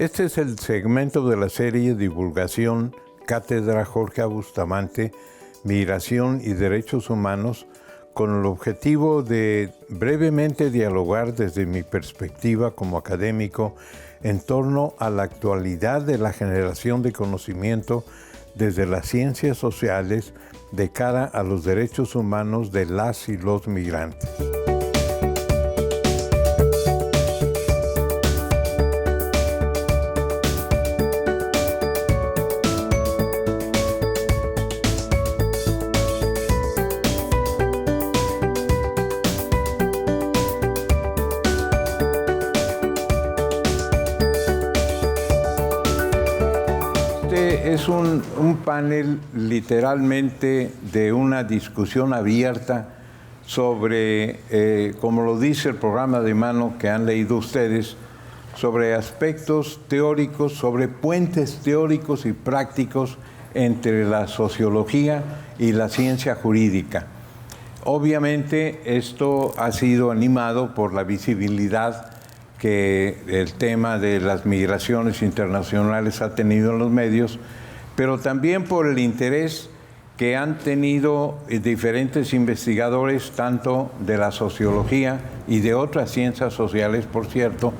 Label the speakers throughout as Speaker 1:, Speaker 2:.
Speaker 1: Este es el segmento de la serie Divulgación Cátedra Jorge Bustamante, Migración y Derechos Humanos, con el objetivo de brevemente dialogar desde mi perspectiva como académico en torno a la actualidad de la generación de conocimiento desde las ciencias sociales de cara a los derechos humanos de las y los migrantes. Es un panel literalmente de una discusión abierta sobre, como lo dice el programa de mano que han leído ustedes, sobre aspectos teóricos, sobre puentes teóricos y prácticos entre la sociología y la ciencia jurídica. Obviamente esto ha sido animado por la visibilidad que el tema de las migraciones internacionales ha tenido en los medios, pero también por el interés que han tenido diferentes investigadores, tanto de la sociología y de otras ciencias sociales, por cierto,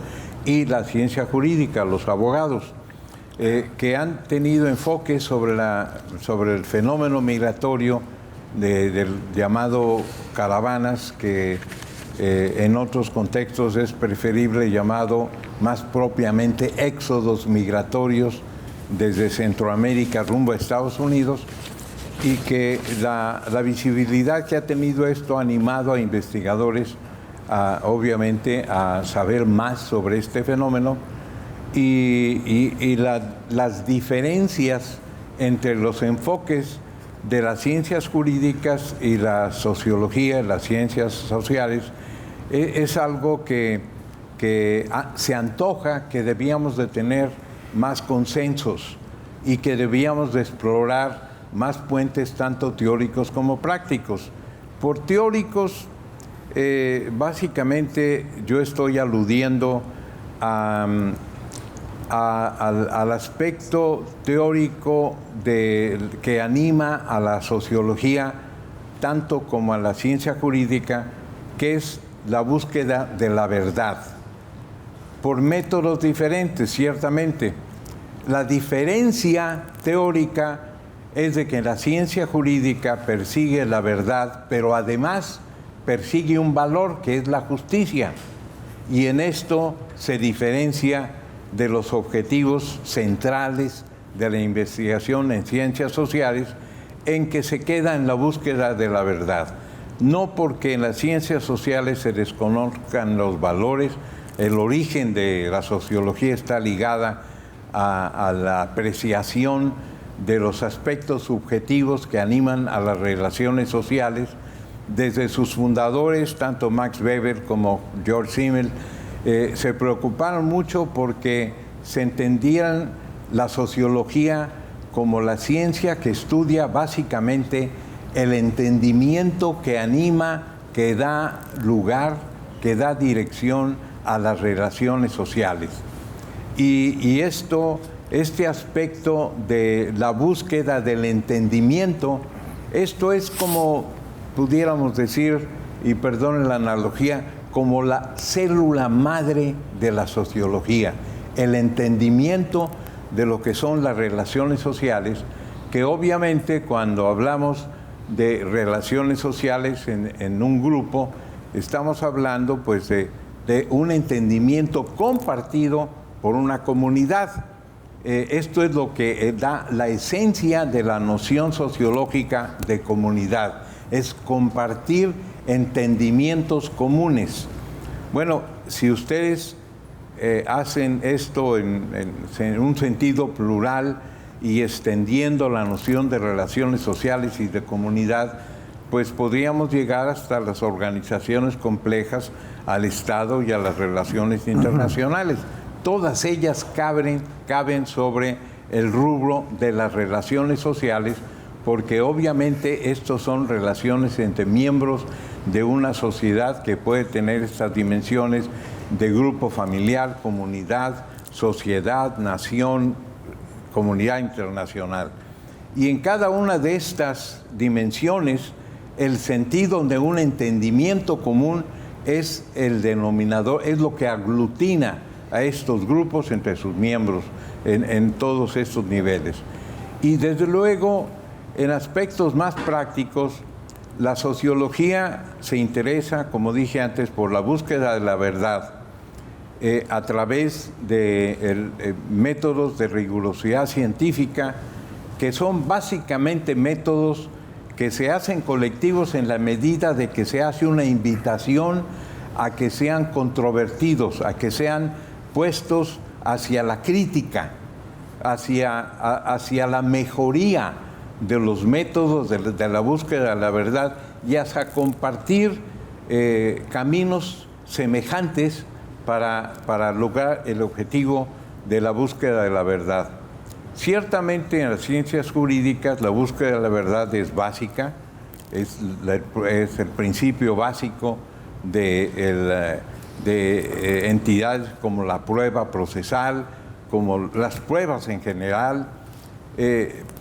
Speaker 1: y la ciencia jurídica, los abogados, que han tenido enfoques sobre el fenómeno migratorio del llamado caravanas, que en otros contextos es preferible llamado más propiamente éxodos migratorios desde Centroamérica rumbo a Estados Unidos, y que la visibilidad que ha tenido esto ha animado a investigadores obviamente a saber más sobre este fenómeno y las diferencias entre los enfoques de las ciencias jurídicas y la sociología, las ciencias sociales, es algo que se antoja que debíamos de tener más consensos y que debíamos de explorar más puentes tanto teóricos como prácticos. Por teóricos, básicamente yo estoy aludiendo al aspecto teórico que anima a la sociología tanto como a la ciencia jurídica, que es la búsqueda de la verdad, por métodos diferentes, ciertamente. La diferencia teórica es de que la ciencia jurídica persigue la verdad, pero además persigue un valor que es la justicia. Y en esto se diferencia de los objetivos centrales de la investigación en ciencias sociales, en que se queda en la búsqueda de la verdad. No porque en las ciencias sociales se desconozcan los valores, el origen de la sociología está ligada a la apreciación de los aspectos subjetivos que animan a las relaciones sociales. Desde sus fundadores, tanto Max Weber como George Simmel, se preocuparon mucho porque se entendieran la sociología como la ciencia que estudia básicamente el entendimiento que anima, que da lugar, que da dirección a las relaciones sociales. Y este aspecto de la búsqueda del entendimiento, esto es como pudiéramos decir, y perdonen la analogía, como la célula madre de la sociología, el entendimiento de lo que son las relaciones sociales, que obviamente cuando hablamos de relaciones sociales en un grupo, estamos hablando pues de un entendimiento compartido por una comunidad. Esto es lo que da la esencia de la noción sociológica de comunidad, es compartir entendimientos comunes. Bueno, si ustedes hacen esto en un sentido plural y extendiendo la noción de relaciones sociales y de comunidad, pues podríamos llegar hasta las organizaciones complejas, al Estado y a las relaciones internacionales. Todas ellas caben sobre el rubro de las relaciones sociales, porque obviamente estos son relaciones entre miembros de una sociedad que puede tener estas dimensiones de grupo familiar, comunidad, sociedad, nación, comunidad internacional. Y en cada una de estas dimensiones, el sentido de un entendimiento común es el denominador, es lo que aglutina a estos grupos entre sus miembros en todos estos niveles. Y desde luego, en aspectos más prácticos, la sociología se interesa, como dije antes, por la búsqueda de la verdad a través de métodos de rigurosidad científica, que son básicamente métodos que se hacen colectivos en la medida de que se hace una invitación a que sean controvertidos, a que sean puestos hacia la crítica, hacia la mejoría de los métodos de la búsqueda de la verdad y hasta compartir caminos semejantes para lograr el objetivo de la búsqueda de la verdad. Ciertamente en las ciencias jurídicas la búsqueda de la verdad es básica, es el principio básico de entidades como la prueba procesal, como las pruebas en general,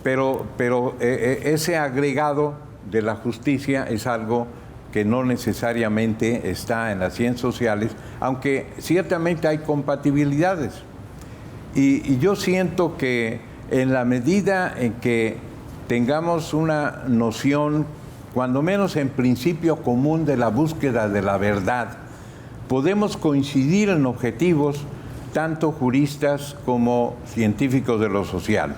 Speaker 1: pero ese agregado de la justicia es algo que no necesariamente está en las ciencias sociales, aunque ciertamente hay compatibilidades. Y yo siento que en la medida en que tengamos una noción, cuando menos en principio común, de la búsqueda de la verdad, podemos coincidir en objetivos tanto juristas como científicos de lo social.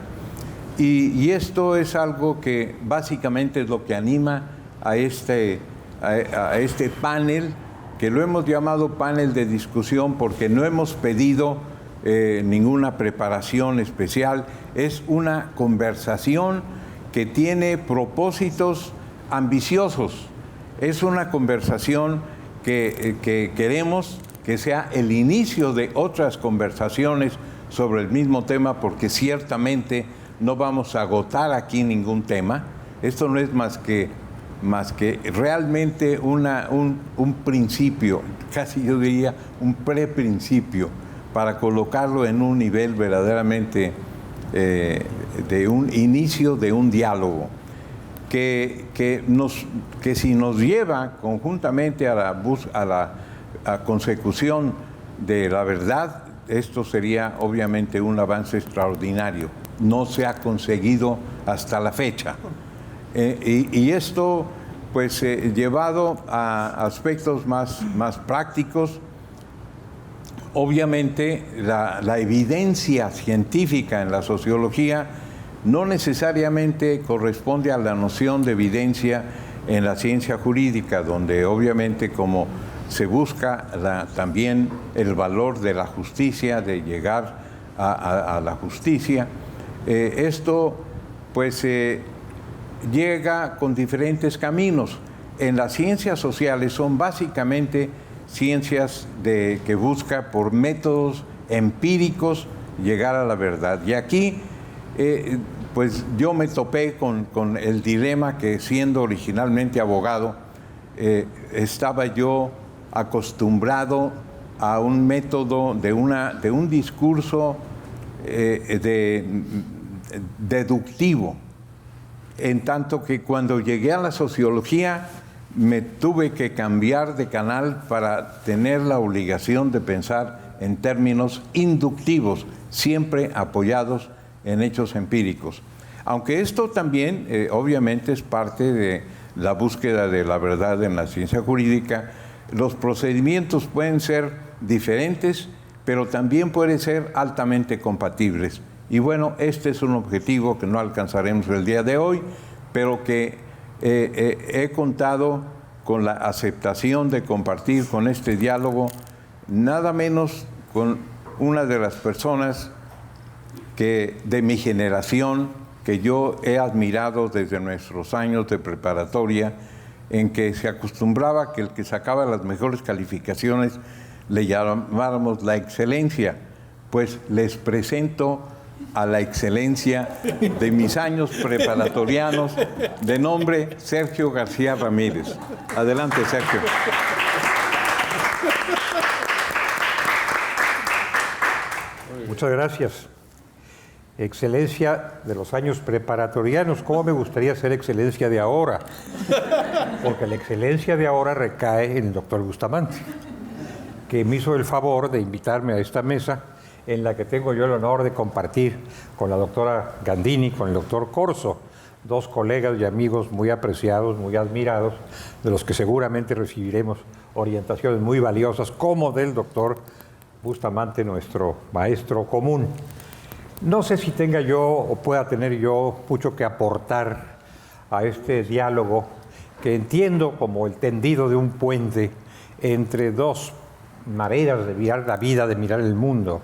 Speaker 1: Y esto es algo que básicamente es lo que anima a este panel, que lo hemos llamado panel de discusión porque no hemos pedido ninguna preparación especial. Es una conversación que tiene propósitos ambiciosos. Es una conversación que queremos que sea el inicio de otras conversaciones sobre el mismo tema, porque ciertamente no vamos a agotar aquí ningún tema. Esto no es más que realmente un principio, casi yo diría un preprincipio, para colocarlo en un nivel verdaderamente de un inicio de un diálogo que si nos lleva conjuntamente a la consecución de la verdad, esto sería obviamente un avance extraordinario. No se ha conseguido hasta la fecha. Y esto, pues, llevado a aspectos más prácticos, obviamente la evidencia científica en la sociología no necesariamente corresponde a la noción de evidencia en la ciencia jurídica, donde obviamente como se busca también el valor de la justicia, de llegar a la justicia, esto pues llega con diferentes caminos. En las ciencias sociales son básicamente ciencias que busca por métodos empíricos llegar a la verdad. Y aquí pues yo me topé con el dilema que, siendo originalmente abogado, estaba yo acostumbrado a un método de un discurso deductivo, en tanto que cuando llegué a la sociología me tuve que cambiar de canal para tener la obligación de pensar en términos inductivos, siempre apoyados en hechos empíricos. Aunque esto también obviamente es parte de la búsqueda de la verdad en la ciencia jurídica, los procedimientos pueden ser diferentes, pero también pueden ser altamente compatibles. Y bueno, este es un objetivo que no alcanzaremos el día de hoy, pero que he contado con la aceptación de compartir con este diálogo, nada menos con una de las personas de mi generación, que yo he admirado desde nuestros años de preparatoria, en que se acostumbraba que el que sacaba las mejores calificaciones le llamáramos la excelencia. Pues les presento a la excelencia de mis años preparatorianos, de nombre Sergio García Ramírez. Adelante, Sergio.
Speaker 2: Muchas gracias. Excelencia de los años preparatorianos, ¿cómo me gustaría ser excelencia de ahora? Porque la excelencia de ahora recae en el doctor Bustamante, que me hizo el favor de invitarme a esta mesa en la que tengo yo el honor de compartir con la doctora Gandini, con el doctor Corso, dos colegas y amigos muy apreciados, muy admirados, de los que seguramente recibiremos orientaciones muy valiosas, como del doctor Bustamante, nuestro maestro común. No sé si tenga yo o pueda tener yo mucho que aportar a este diálogo que entiendo como el tendido de un puente entre dos maneras de mirar la vida, de mirar el mundo,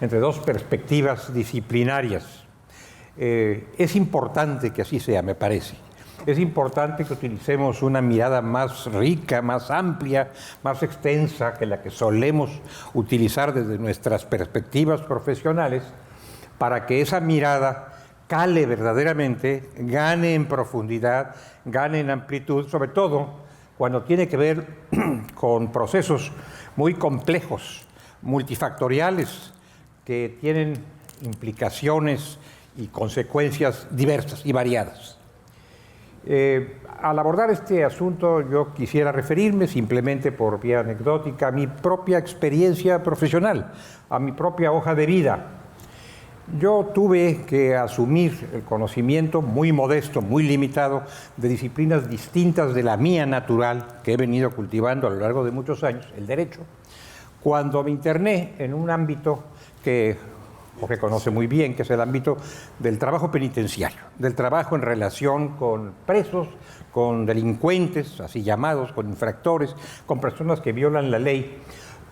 Speaker 2: entre dos perspectivas disciplinarias. Es importante que así sea, me parece. Es importante que utilicemos una mirada más rica, más amplia, más extensa que la que solemos utilizar desde nuestras perspectivas profesionales, para que esa mirada cale verdaderamente, gane en profundidad, gane en amplitud, sobre todo cuando tiene que ver con procesos muy complejos, multifactoriales, que tienen implicaciones y consecuencias diversas y variadas. Al abordar este asunto, yo quisiera referirme simplemente por vía anecdótica a mi propia experiencia profesional, a mi propia hoja de vida. Yo tuve que asumir el conocimiento muy modesto, muy limitado, de disciplinas distintas de la mía natural, que he venido cultivando a lo largo de muchos años, el derecho, cuando me interné en un ámbito que Jorge conoce muy bien, que es el ámbito del trabajo penitenciario, del trabajo en relación con presos, con delincuentes, así llamados, con infractores, con personas que violan la ley,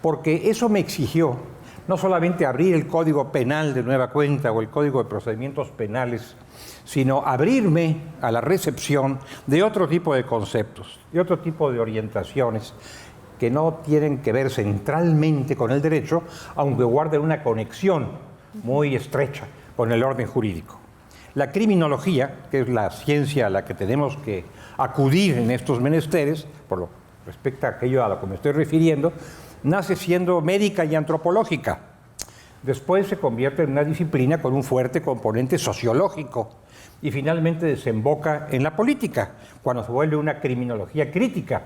Speaker 2: porque eso me exigió no solamente abrir el Código Penal de nueva cuenta o el Código de Procedimientos Penales, sino abrirme a la recepción de otro tipo de conceptos, de otro tipo de orientaciones que no tienen que ver centralmente con el derecho, aunque guarden una conexión muy estrecha con el orden jurídico. La criminología, que es la ciencia a la que tenemos que acudir en estos menesteres, por lo respecto a aquello a lo que me estoy refiriendo, nace siendo médica y antropológica. Después se convierte en una disciplina con un fuerte componente sociológico y finalmente desemboca en la política, cuando se vuelve una criminología crítica.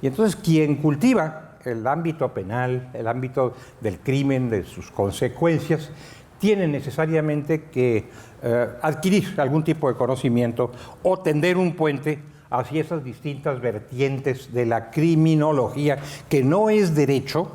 Speaker 2: Y entonces quien cultiva el ámbito penal, el ámbito del crimen, de sus consecuencias, tiene necesariamente que adquirir algún tipo de conocimiento o tender un puente hacia esas distintas vertientes de la criminología, que no es derecho,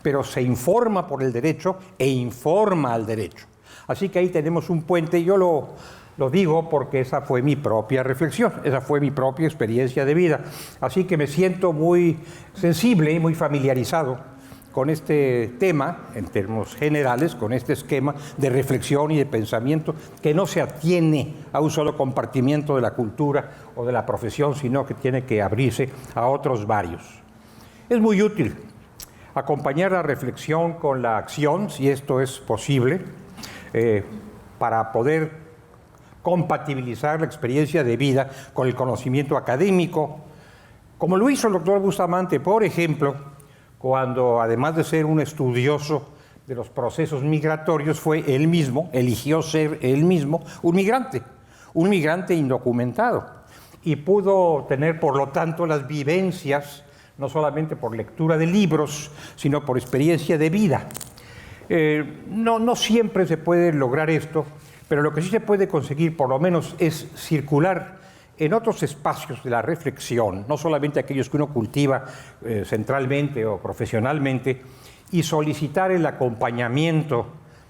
Speaker 2: pero se informa por el derecho e informa al derecho. Así que ahí tenemos un puente, y yo lo digo porque esa fue mi propia reflexión, esa fue mi propia experiencia de vida. Así que me siento muy sensible y muy familiarizado con este tema, en términos generales, con este esquema de reflexión y de pensamiento que no se atiene a un solo compartimiento de la cultura o de la profesión, sino que tiene que abrirse a otros varios. Es muy útil acompañar la reflexión con la acción, si esto es posible, para poder compatibilizar la experiencia de vida con el conocimiento académico, como lo hizo el doctor Bustamante, por ejemplo, cuando además de ser un estudioso de los procesos migratorios, eligió ser él mismo un migrante indocumentado, y pudo tener, por lo tanto, las vivencias, no solamente por lectura de libros, sino por experiencia de vida. No siempre se puede lograr esto, pero lo que sí se puede conseguir, por lo menos, es circular en otros espacios de la reflexión, no solamente aquellos que uno cultiva centralmente o profesionalmente, y solicitar el acompañamiento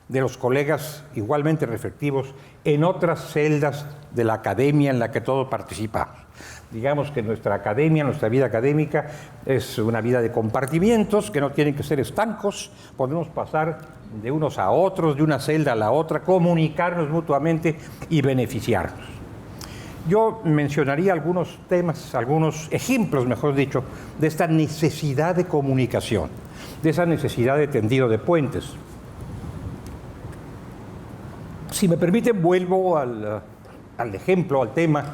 Speaker 2: de los colegas igualmente reflexivos en otras celdas de la academia en la que todos participamos. Digamos que nuestra academia, nuestra vida académica, es una vida de compartimientos que no tienen que ser estancos, podemos pasar de unos a otros, de una celda a la otra, comunicarnos mutuamente y beneficiarnos. Yo mencionaría algunos temas, algunos ejemplos, mejor dicho, de esta necesidad de comunicación, de esa necesidad de tendido de puentes. Si me permiten, vuelvo al ejemplo, al tema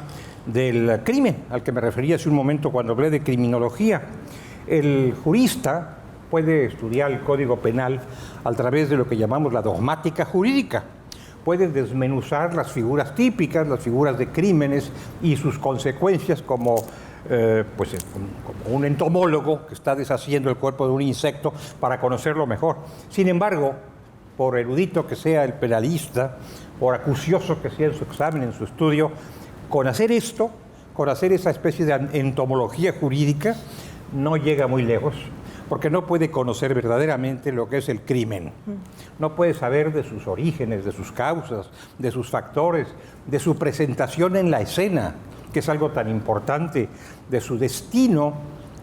Speaker 2: del crimen, al que me refería hace un momento cuando hablé de criminología. El jurista puede estudiar el Código Penal a través de lo que llamamos la dogmática jurídica. Puede desmenuzar las figuras típicas, las figuras de crímenes y sus consecuencias como un entomólogo que está deshaciendo el cuerpo de un insecto para conocerlo mejor. Sin embargo, por erudito que sea el penalista, por acucioso que sea en su examen, en su estudio, con hacer esto, con hacer esa especie de entomología jurídica, no llega muy lejos, porque no puede conocer verdaderamente lo que es el crimen. No puede saber de sus orígenes, de sus causas, de sus factores, de su presentación en la escena, que es algo tan importante, de su destino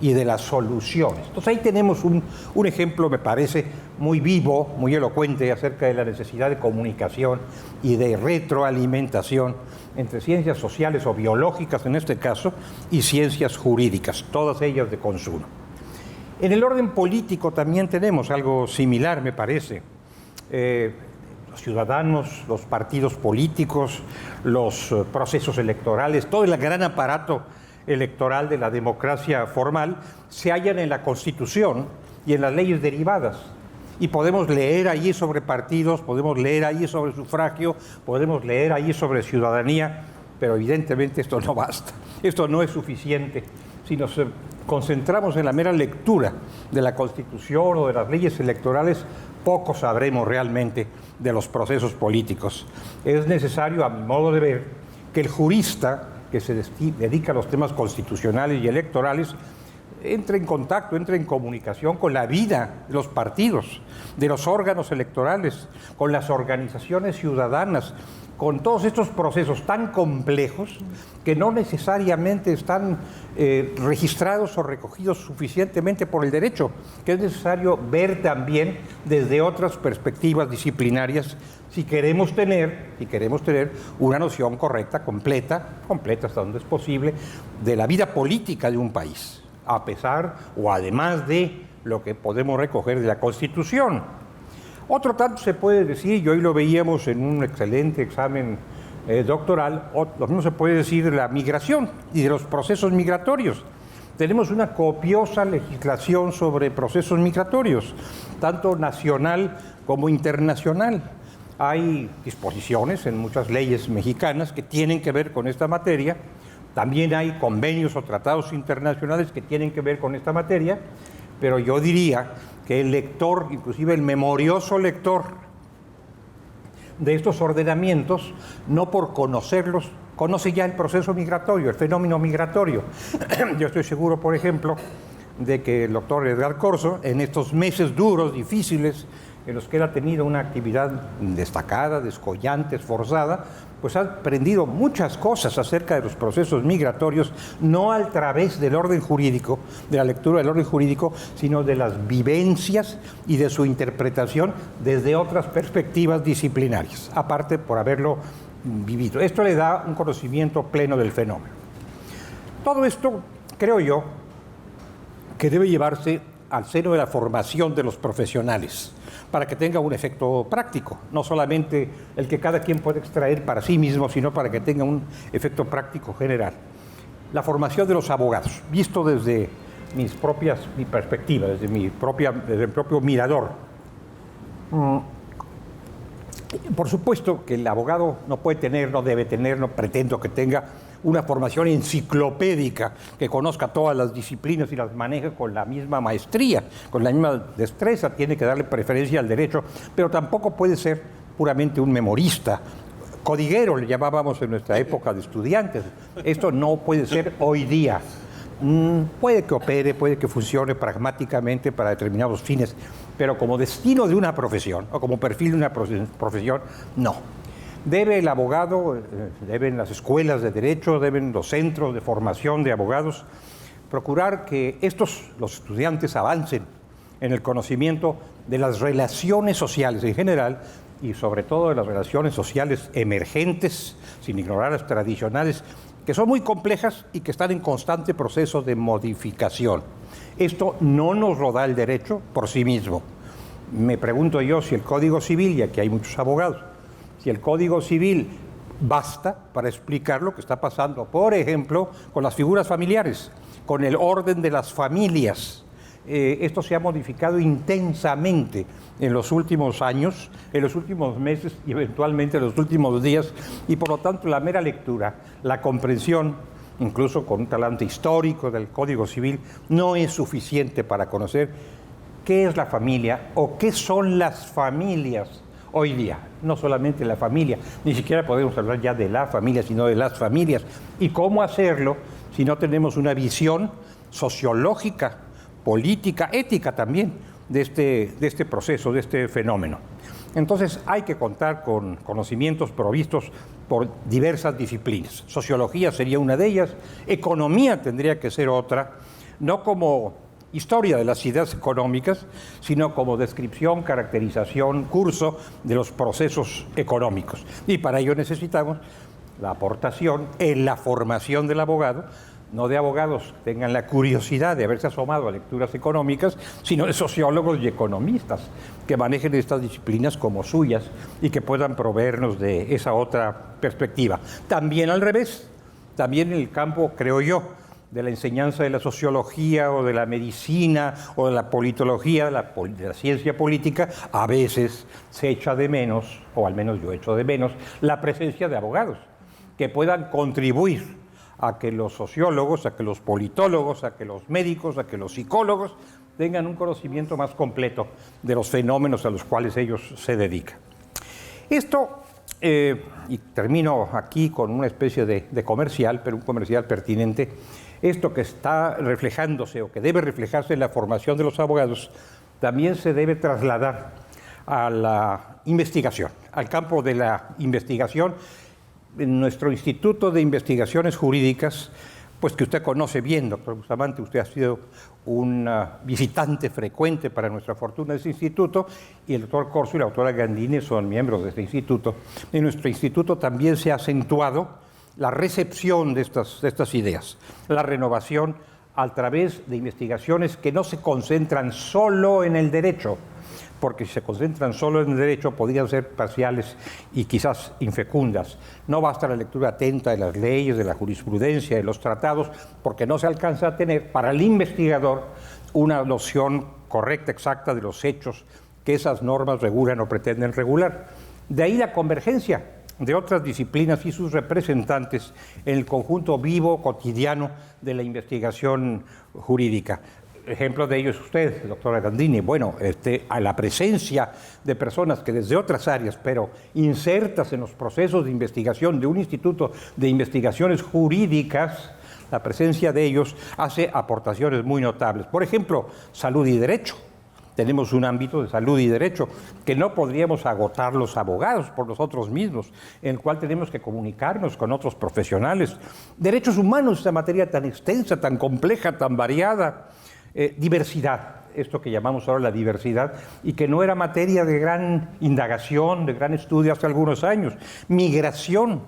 Speaker 2: y de las soluciones. Entonces ahí tenemos un ejemplo, me parece, muy vivo, muy elocuente acerca de la necesidad de comunicación y de retroalimentación entre ciencias sociales o biológicas, en este caso, y ciencias jurídicas, todas ellas de consumo. En el orden político también tenemos algo similar, me parece. Los ciudadanos, los partidos políticos, los procesos electorales, todo el gran aparato electoral de la democracia formal se hallan en la Constitución y en las leyes derivadas. Y podemos leer allí sobre partidos, podemos leer allí sobre sufragio, podemos leer allí sobre ciudadanía, pero evidentemente esto no basta, esto no es suficiente. Si nos concentramos en la mera lectura de la Constitución o de las leyes electorales, poco sabremos realmente de los procesos políticos. Es necesario, a mi modo de ver, que el jurista que se dedica a los temas constitucionales y electorales entre en contacto, entre en comunicación con la vida de los partidos, de los órganos electorales, con las organizaciones ciudadanas, con todos estos procesos tan complejos que no necesariamente están registrados o recogidos suficientemente por el derecho, que es necesario ver también desde otras perspectivas disciplinarias si queremos tener una noción correcta, completa hasta donde es posible, de la vida política de un país, a pesar o además de lo que podemos recoger de la Constitución. Otro tanto se puede decir, y hoy lo veíamos en un excelente examen doctoral, lo mismo se puede decir de la migración y de los procesos migratorios. Tenemos una copiosa legislación sobre procesos migratorios, tanto nacional como internacional. Hay disposiciones en muchas leyes mexicanas que tienen que ver con esta materia. También hay convenios o tratados internacionales que tienen que ver con esta materia, pero yo diría que el lector, inclusive el memorioso lector de estos ordenamientos, no por conocerlos, conoce ya el proceso migratorio, el fenómeno migratorio. Yo estoy seguro, por ejemplo, de que el doctor Edgar Corso, en estos meses duros, difíciles, en los que él ha tenido una actividad destacada, descollante, esforzada, pues ha aprendido muchas cosas acerca de los procesos migratorios, no a través del orden jurídico, de la lectura del orden jurídico, sino de las vivencias y de su interpretación desde otras perspectivas disciplinarias, aparte por haberlo vivido. Esto le da un conocimiento pleno del fenómeno. Todo esto, creo yo, que debe llevarse al seno de la formación de los profesionales, para que tenga un efecto práctico, no solamente el que cada quien puede extraer para sí mismo, sino para que tenga un efecto práctico general. La formación de los abogados, visto desde mi perspectiva, desde el propio mirador. Por supuesto que el abogado no puede tener, no debe tener, no pretendo que tenga una formación enciclopédica, que conozca todas las disciplinas y las maneje con la misma maestría, con la misma destreza, tiene que darle preferencia al derecho, pero tampoco puede ser puramente un memorista, codiguero le llamábamos en nuestra época de estudiantes. Esto no puede ser hoy día. Puede que opere, puede que funcione pragmáticamente para determinados fines, pero como destino de una profesión o como perfil de una profesión, no. Debe el abogado, deben las escuelas de derecho, deben los centros de formación de abogados procurar que los estudiantes avancen en el conocimiento de las relaciones sociales en general y sobre todo de las relaciones sociales emergentes, sin ignorar las tradicionales, que son muy complejas y que están en constante proceso de modificación. Esto no nos lo da el derecho por sí mismo. Me pregunto yo si el Código Civil, y aquí hay muchos abogados, si el Código Civil basta para explicar lo que está pasando, por ejemplo, con las figuras familiares, con el orden de las familias, esto se ha modificado intensamente en los últimos años, en los últimos meses y eventualmente en los últimos días, y por lo tanto la mera lectura, la comprensión, incluso con un talante histórico del Código Civil, no es suficiente para conocer qué es la familia o qué son las familias hoy día. No solamente la familia, ni siquiera podemos hablar ya de la familia, sino de las familias. ¿Y cómo hacerlo si no tenemos una visión sociológica, política, ética también de este proceso, de este fenómeno? Entonces hay que contar con conocimientos provistos por diversas disciplinas. Sociología sería una de ellas, economía tendría que ser otra, no como historia de las ideas económicas, sino como descripción, caracterización, curso de los procesos económicos. Y para ello necesitamos la aportación en la formación del abogado, no de abogados que tengan la curiosidad de haberse asomado a lecturas económicas, sino de sociólogos y economistas que manejen estas disciplinas como suyas y que puedan proveernos de esa otra perspectiva. También al revés, también en el campo, creo yo, de la enseñanza de la sociología o de la medicina o de la politología, de la ciencia política, a veces se echa de menos, o al menos yo echo de menos, la presencia de abogados que puedan contribuir a que los sociólogos, a que los politólogos, a que los médicos, a que los psicólogos tengan un conocimiento más completo de los fenómenos a los cuales ellos se dedican. Esto, y termino aquí con una especie de comercial, pero un comercial pertinente. Esto que está reflejándose o que debe reflejarse en la formación de los abogados también se debe trasladar a la investigación, al campo de la investigación. En nuestro Instituto de Investigaciones Jurídicas, pues que usted conoce bien, doctor Bustamante, usted ha sido un visitante frecuente para nuestra fortuna de ese instituto, y el doctor Corso y la doctora Gandini son miembros de este instituto. En nuestro instituto también se ha acentuado la recepción de estas ideas, la renovación a través de investigaciones que no se concentran solo en el derecho, porque si se concentran solo en el derecho podrían ser parciales y quizás infecundas. No basta la lectura atenta de las leyes, de la jurisprudencia, de los tratados, porque no se alcanza a tener para el investigador una noción correcta, exacta de los hechos que esas normas regulan o pretenden regular. De ahí la convergencia de otras disciplinas y sus representantes en el conjunto vivo, cotidiano de la investigación jurídica. Ejemplo de ello es usted, doctora Gandini. Bueno, a la presencia de personas que desde otras áreas, pero insertas en los procesos de investigación de un instituto de investigaciones jurídicas, la presencia de ellos hace aportaciones muy notables. Por ejemplo, salud y derecho. Tenemos un ámbito de salud y derecho que no podríamos agotar los abogados por nosotros mismos, en el cual tenemos que comunicarnos con otros profesionales. Derechos humanos, esta materia tan extensa, tan compleja, tan variada. Diversidad, esto que llamamos ahora la diversidad, y que no era materia de gran indagación, de gran estudio hace algunos años. Migración,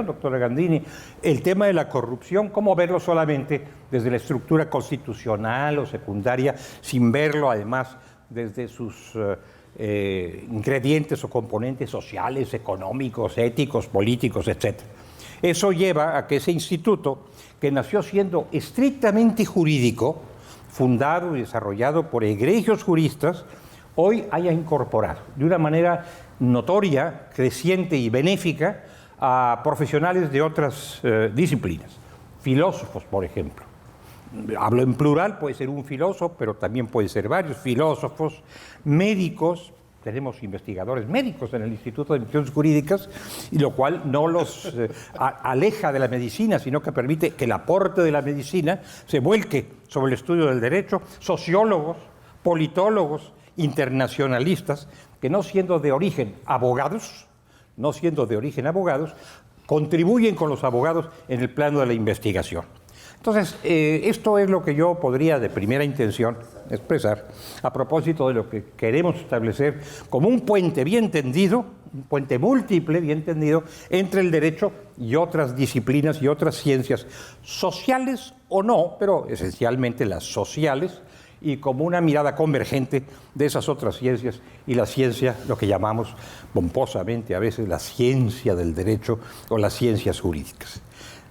Speaker 2: doctora Gandini. El tema de la corrupción, ¿cómo verlo solamente desde la estructura constitucional o secundaria, sin verlo además desde sus ingredientes o componentes sociales, económicos, éticos, políticos, etc.? Eso lleva a que ese instituto, que nació siendo estrictamente jurídico, fundado y desarrollado por egregios juristas, hoy haya incorporado de una manera notoria, creciente y benéfica a profesionales de otras disciplinas. Filósofos, por ejemplo. Hablo en plural, puede ser un filósofo, pero también puede ser varios filósofos, médicos. Tenemos investigadores médicos en el Instituto de Investigaciones Jurídicas, y lo cual no los aleja de la medicina, sino que permite que el aporte de la medicina se vuelque sobre el estudio del derecho. Sociólogos, politólogos, internacionalistas, que no siendo de origen abogados, contribuyen con los abogados en el plano de la investigación. Entonces, esto es lo que yo podría de primera intención expresar a propósito de lo que queremos establecer como un puente bien tendido, un puente múltiple bien tendido entre el derecho y otras disciplinas y otras ciencias, sociales o no, pero esencialmente las sociales, y como una mirada convergente de esas otras ciencias y la ciencia, lo que llamamos pomposamente a veces la ciencia del derecho o las ciencias jurídicas.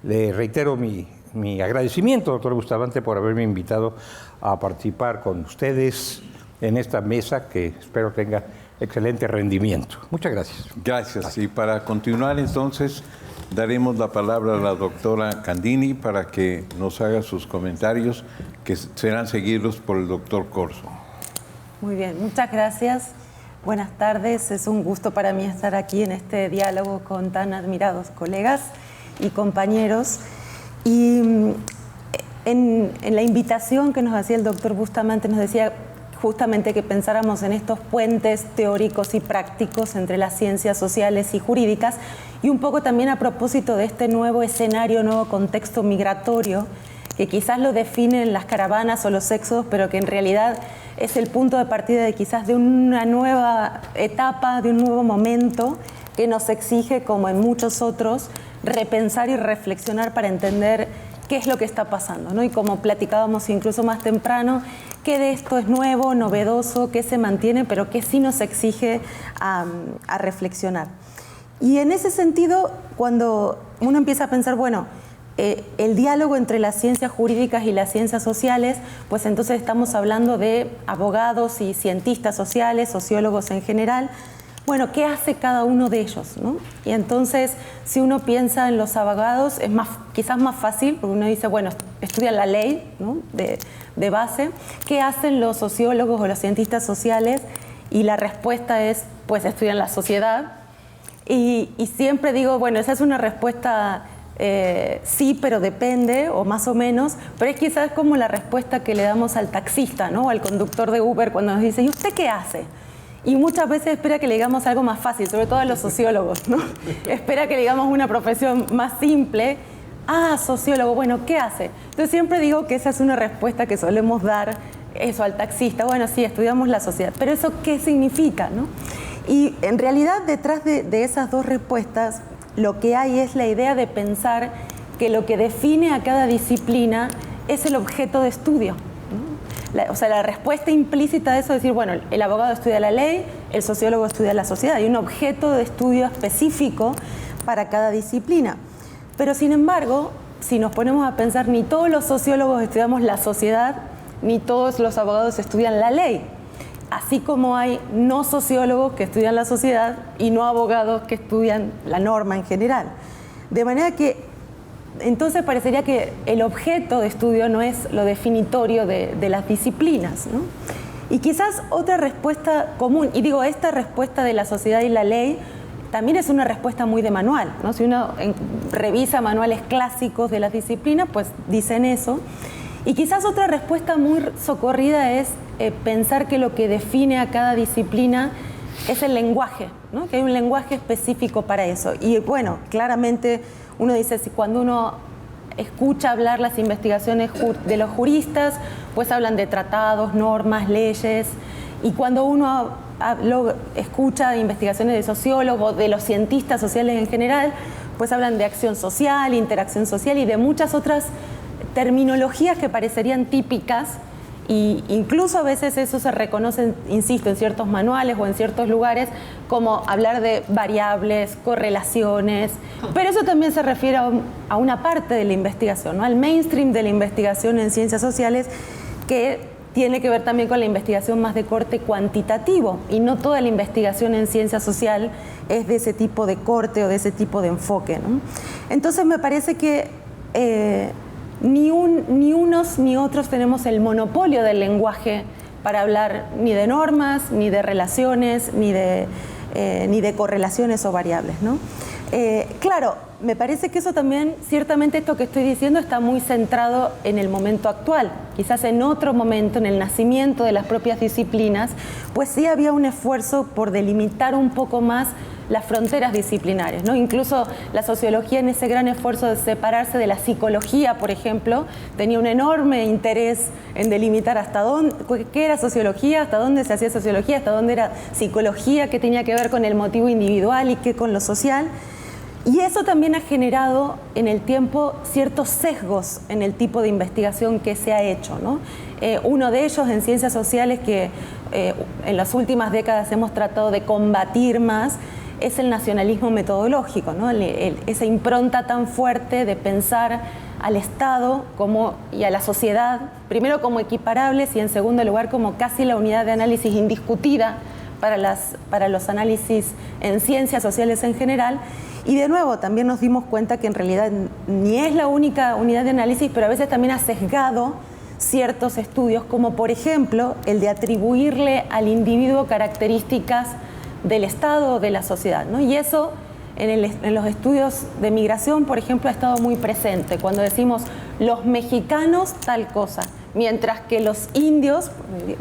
Speaker 2: Le reitero mi mi agradecimiento, doctor Bustamante, por haberme invitado a participar con ustedes en esta mesa que espero tenga excelente rendimiento. Muchas gracias.
Speaker 1: Gracias. Y para continuar entonces, daremos la palabra a la doctora Candini para que nos haga sus comentarios, que serán seguidos por el doctor Corzo.
Speaker 3: Muy bien, muchas gracias. Buenas tardes. Es un gusto para mí estar aquí en este diálogo con tan admirados colegas y compañeros. Y en la invitación que nos hacía el doctor Bustamante, nos decía justamente que pensáramos en estos puentes teóricos y prácticos entre las ciencias sociales y jurídicas, y un poco también a propósito de este nuevo escenario, nuevo contexto migratorio, que quizás lo definen las caravanas o los éxodos, pero que en realidad es el punto de partida de quizás de una nueva etapa, de un nuevo momento que nos exige, como en muchos otros, repensar y reflexionar para entender qué es lo que está pasando, ¿no? Y como platicábamos incluso más temprano, qué de esto es nuevo, novedoso, qué se mantiene, pero qué sí nos exige a reflexionar. Y en ese sentido, cuando uno empieza a pensar, bueno, el diálogo entre las ciencias jurídicas y las ciencias sociales, pues entonces estamos hablando de abogados y cientistas sociales, sociólogos en general. Bueno, ¿qué hace cada uno de ellos, ¿no? Y entonces, si uno piensa en los abogados, es quizás más fácil, porque uno dice, bueno, estudian la ley, ¿no? de base. ¿Qué hacen los sociólogos o los cientistas sociales? Y la respuesta es, pues estudian la sociedad. Y siempre digo, bueno, esa es una respuesta sí, pero depende, o más o menos, pero es quizás como la respuesta que le damos al taxista, ¿no? O al conductor de Uber cuando nos dice, ¿y usted qué hace? Y muchas veces espera que le digamos algo más fácil, sobre todo a los sociólogos, ¿no? Espera que le digamos una profesión más simple. Ah, sociólogo, bueno, ¿qué hace? Entonces siempre digo que esa es una respuesta que solemos dar eso al taxista. Bueno, sí, estudiamos la sociedad, pero ¿eso qué significa, no? Y en realidad detrás de esas dos respuestas lo que hay es la idea de pensar que lo que define a cada disciplina es el objeto de estudio. O sea, la respuesta implícita de eso es decir, bueno, el abogado estudia la ley, el sociólogo estudia la sociedad. Hay un objeto de estudio específico para cada disciplina. Pero, sin embargo, si nos ponemos a pensar, ni todos los sociólogos estudiamos la sociedad, ni todos los abogados estudian la ley. Así como hay no sociólogos que estudian la sociedad y no abogados que estudian la norma en general. De manera que entonces parecería que el objeto de estudio no es lo definitorio de las disciplinas, ¿no? Y quizás otra respuesta común, y digo, esta respuesta de la sociedad y la ley también es una respuesta muy de manual, ¿no? Si uno revisa manuales clásicos de las disciplinas, pues dicen eso. Y quizás otra respuesta muy socorrida es pensar que lo que define a cada disciplina es el lenguaje, ¿no? Que hay un lenguaje específico para eso. Y bueno, claramente uno dice, si cuando uno escucha hablar las investigaciones de los juristas, pues hablan de tratados, normas, leyes, y cuando uno escucha investigaciones de sociólogos, de los cientistas sociales en general, pues hablan de acción social, interacción social y de muchas otras terminologías que parecerían típicas, y incluso a veces eso se reconoce, insisto, en ciertos manuales o en ciertos lugares, como hablar de variables, correlaciones, pero eso también se refiere a una parte de la investigación, ¿no? Al mainstream de la investigación en ciencias sociales, que tiene que ver también con la investigación más de corte cuantitativo, y no toda la investigación en ciencia social es de ese tipo de corte o de ese tipo de enfoque, ¿no? Entonces me parece que ni unos ni otros tenemos el monopolio del lenguaje para hablar ni de normas, ni de relaciones, ni de correlaciones o variables, ¿no? Claro, me parece que eso también, ciertamente esto que estoy diciendo está muy centrado en el momento actual. Quizás en otro momento, en el nacimiento de las propias disciplinas, pues sí había un esfuerzo por delimitar un poco más las fronteras disciplinares, ¿no? Incluso la sociología, en ese gran esfuerzo de separarse de la psicología, por ejemplo, tenía un enorme interés en delimitar hasta dónde, qué era sociología, hasta dónde se hacía sociología, hasta dónde era psicología, qué tenía que ver con el motivo individual y qué con lo social. Y eso también ha generado en el tiempo ciertos sesgos en el tipo de investigación que se ha hecho, ¿no? Uno de ellos en ciencias sociales que en las últimas décadas hemos tratado de combatir más es el nacionalismo metodológico, ¿no? Esa impronta tan fuerte de pensar al Estado y a la sociedad, primero como equiparables y en segundo lugar como casi la unidad de análisis indiscutida para los análisis en ciencias sociales en general. Y de nuevo, también nos dimos cuenta que en realidad ni es la única unidad de análisis, pero a veces también ha sesgado ciertos estudios, como por ejemplo el de atribuirle al individuo características del Estado o de la sociedad, ¿no? Y eso en los estudios de migración, por ejemplo, ha estado muy presente. Cuando decimos los mexicanos tal cosa, mientras que los indios,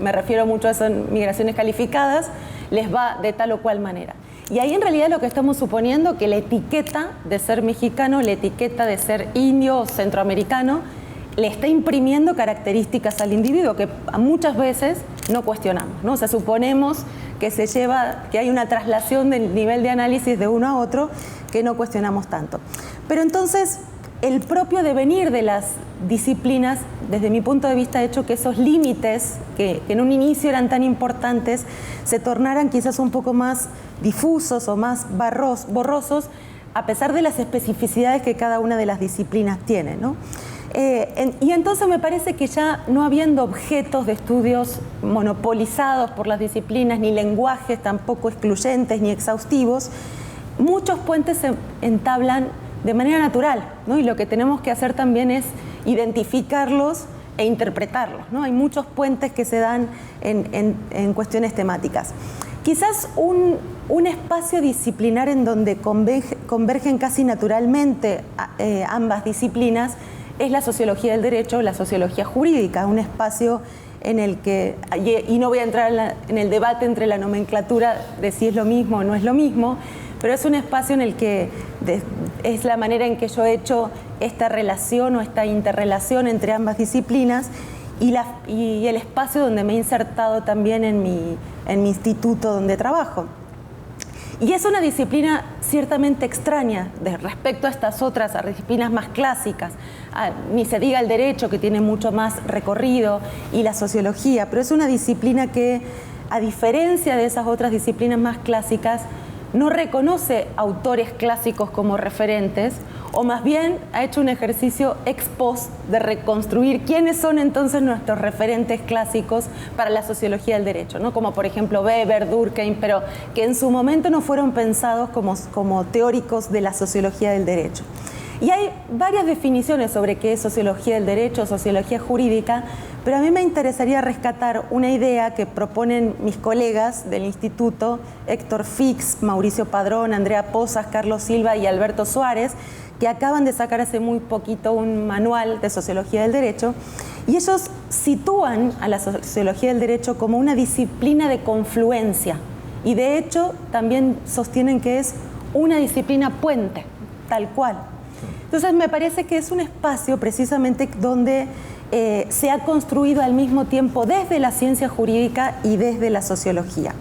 Speaker 3: me refiero mucho a eso en migraciones calificadas, les va de tal o cual manera. Y ahí en realidad lo que estamos suponiendo que la etiqueta de ser mexicano, la etiqueta de ser indio o centroamericano, le está imprimiendo características al individuo que muchas veces no cuestionamos, ¿no? O sea, suponemos que hay una traslación del nivel de análisis de uno a otro que no cuestionamos tanto. Pero entonces, el propio devenir de las disciplinas, desde mi punto de vista, ha hecho que esos límites, que en un inicio eran tan importantes, se tornaran quizás un poco más difusos o más borrosos, a pesar de las especificidades que cada una de las disciplinas tiene, ¿no? Y entonces me parece que ya no habiendo objetos de estudios monopolizados por las disciplinas, ni lenguajes tampoco excluyentes ni exhaustivos, muchos puentes se entablan de manera natural, ¿no? Y lo que tenemos que hacer también es identificarlos e interpretarlos, ¿no? Hay muchos puentes que se dan en cuestiones temáticas. Quizás un espacio disciplinar en donde convergen casi naturalmente ambas disciplinas es la sociología del derecho, la sociología jurídica, un espacio en el que, y no voy a entrar en el debate entre la nomenclatura de si es lo mismo o no es lo mismo, pero es un espacio en el que es la manera en que yo he hecho esta relación o esta interrelación entre ambas disciplinas y el espacio donde me he insertado también en mi instituto donde trabajo. Y es una disciplina ciertamente extraña respecto a estas otras a disciplinas más clásicas. Ni se diga el derecho, que tiene mucho más recorrido, y la sociología, pero es una disciplina que, a diferencia de esas otras disciplinas más clásicas, no reconoce autores clásicos como referentes, o más bien ha hecho un ejercicio ex post de reconstruir quiénes son entonces nuestros referentes clásicos para la sociología del derecho, ¿no? Como por ejemplo Weber, Durkheim, pero que en su momento no fueron pensados como teóricos de la sociología del derecho. Y hay varias definiciones sobre qué es sociología del derecho, sociología jurídica, pero a mí me interesaría rescatar una idea que proponen mis colegas del instituto, Héctor Fix, Mauricio Padrón, Andrea Pozas, Carlos Silva y Alberto Suárez, que acaban de sacar hace muy poquito un manual de sociología del derecho, y ellos sitúan a la sociología del derecho como una disciplina de confluencia, y de hecho también sostienen que es una disciplina puente, tal cual. Entonces me parece que es un espacio precisamente donde se ha construido al mismo tiempo desde la ciencia jurídica y desde la sociología.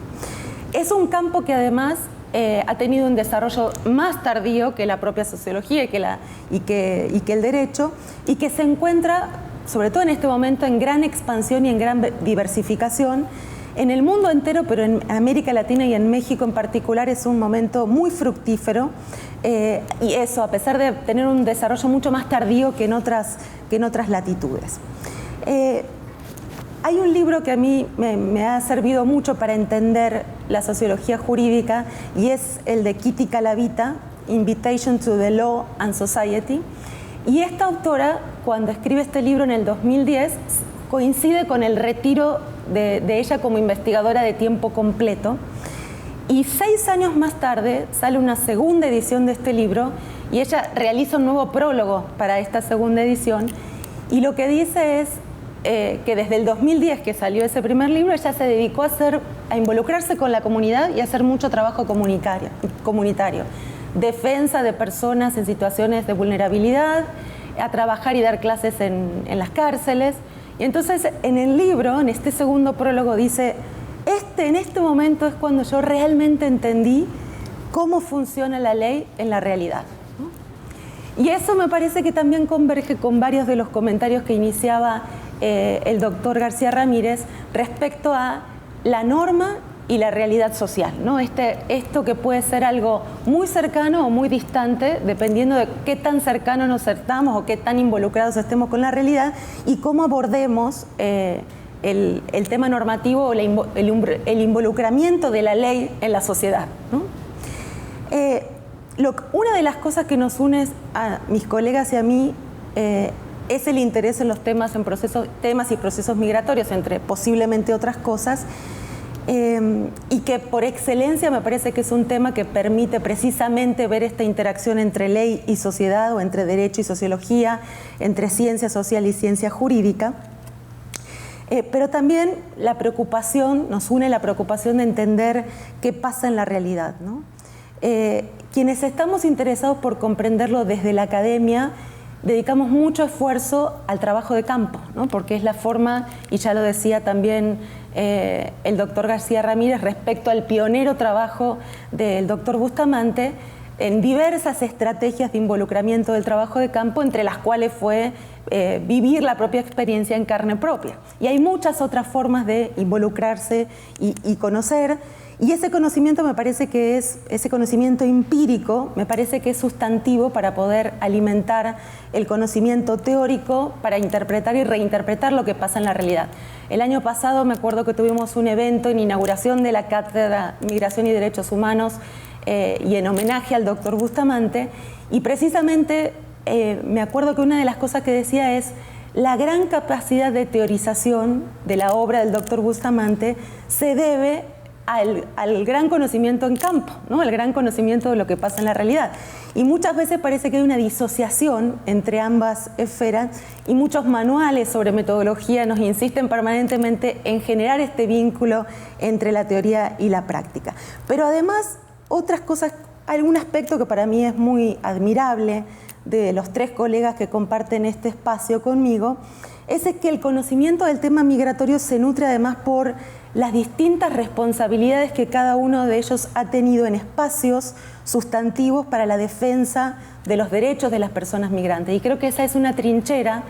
Speaker 3: Es un campo que además ha tenido un desarrollo más tardío que la propia sociología y que el derecho, y que se encuentra, sobre todo en este momento, en gran expansión y en gran diversificación en el mundo entero, pero en América Latina y en México en particular es un momento muy fructífero, y eso a pesar de tener un desarrollo mucho más tardío que en otras latitudes. Hay un libro que a mí me ha servido mucho para entender la sociología jurídica, y es el de Kitty Calavita, Invitation to the Law and Society. Y esta autora, cuando escribe este libro en el 2010, coincide con el retiro de ella como investigadora de tiempo completo. Y 6 años más tarde sale una segunda edición de este libro, y ella realiza un nuevo prólogo para esta segunda edición. Y lo que dice es que desde el 2010 que salió ese primer libro, ella se dedicó a involucrarse con la comunidad y a hacer mucho trabajo comunitario. Defensa de personas en situaciones de vulnerabilidad, a trabajar y dar clases en las cárceles. Y entonces en el libro, en este segundo prólogo, dice: en este momento es cuando yo realmente entendí cómo funciona la ley en la realidad, ¿no? Y eso me parece que también converge con varios de los comentarios que iniciaba el doctor García Ramírez respecto a la norma y la realidad social, ¿no? Esto que puede ser algo muy cercano o muy distante, dependiendo de qué tan cercano nos sentamos o qué tan involucrados estemos con la realidad y cómo abordemos el tema normativo o el involucramiento de la ley en la sociedad, ¿no? Una de las cosas que nos une a mis colegas y a mí es el interés en los temas y procesos migratorios, entre posiblemente otras cosas, y que por excelencia me parece que es un tema que permite precisamente ver esta interacción entre ley y sociedad, o entre derecho y sociología, entre ciencia social y ciencia jurídica. Pero también nos une la preocupación de entender qué pasa en la realidad, ¿no? Quienes estamos interesados por comprenderlo desde la academia, dedicamos mucho esfuerzo al trabajo de campo, ¿no? Porque es la forma, y ya lo decía también el doctor García Ramírez respecto al pionero trabajo del doctor Bustamante, en diversas estrategias de involucramiento del trabajo de campo, entre las cuales fue vivir la propia experiencia en carne propia. Y hay muchas otras formas de involucrarse y conocer. Y ese conocimiento me parece que ese conocimiento empírico, me parece que es sustantivo para poder alimentar el conocimiento teórico, para interpretar y reinterpretar lo que pasa en la realidad. El año pasado me acuerdo que tuvimos un evento en inauguración de la Cátedra Migración y Derechos Humanos y en homenaje al doctor Bustamante, y precisamente me acuerdo que una de las cosas que decía es la gran capacidad de teorización de la obra del doctor Bustamante se debe al gran conocimiento en campo, ¿no? El gran conocimiento de lo que pasa en la realidad. Y muchas veces parece que hay una disociación entre ambas esferas, y muchos manuales sobre metodología nos insisten permanentemente en generar este vínculo entre la teoría y la práctica. Pero además, otras cosas, algún aspecto que para mí es muy admirable de los tres colegas que comparten este espacio conmigo, es que el conocimiento del tema migratorio se nutre además por las distintas responsabilidades que cada uno de ellos ha tenido en espacios sustantivos para la defensa de los derechos de las personas migrantes. Y creo que esa es una trinchera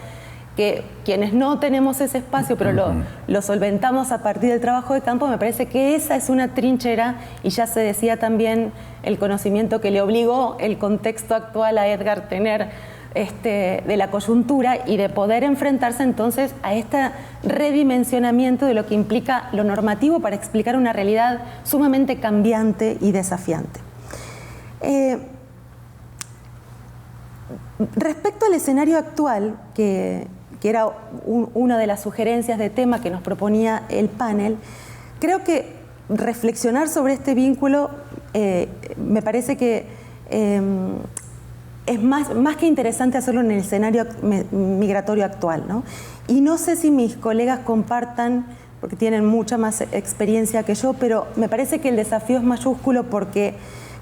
Speaker 3: que quienes no tenemos ese espacio, pero lo solventamos a partir del trabajo de campo, me parece que esa es una trinchera, y ya se decía también el conocimiento que le obligó el contexto actual a Edgar tener de la coyuntura, y de poder enfrentarse entonces a este redimensionamiento de lo que implica lo normativo para explicar una realidad sumamente cambiante y desafiante. Respecto al escenario actual, que era una de las sugerencias de tema que nos proponía el panel, creo que reflexionar sobre este vínculo me parece que es más que interesante hacerlo en el escenario migratorio actual, ¿no? Y no sé si mis colegas compartan, porque tienen mucha más experiencia que yo, pero me parece que el desafío es mayúsculo, porque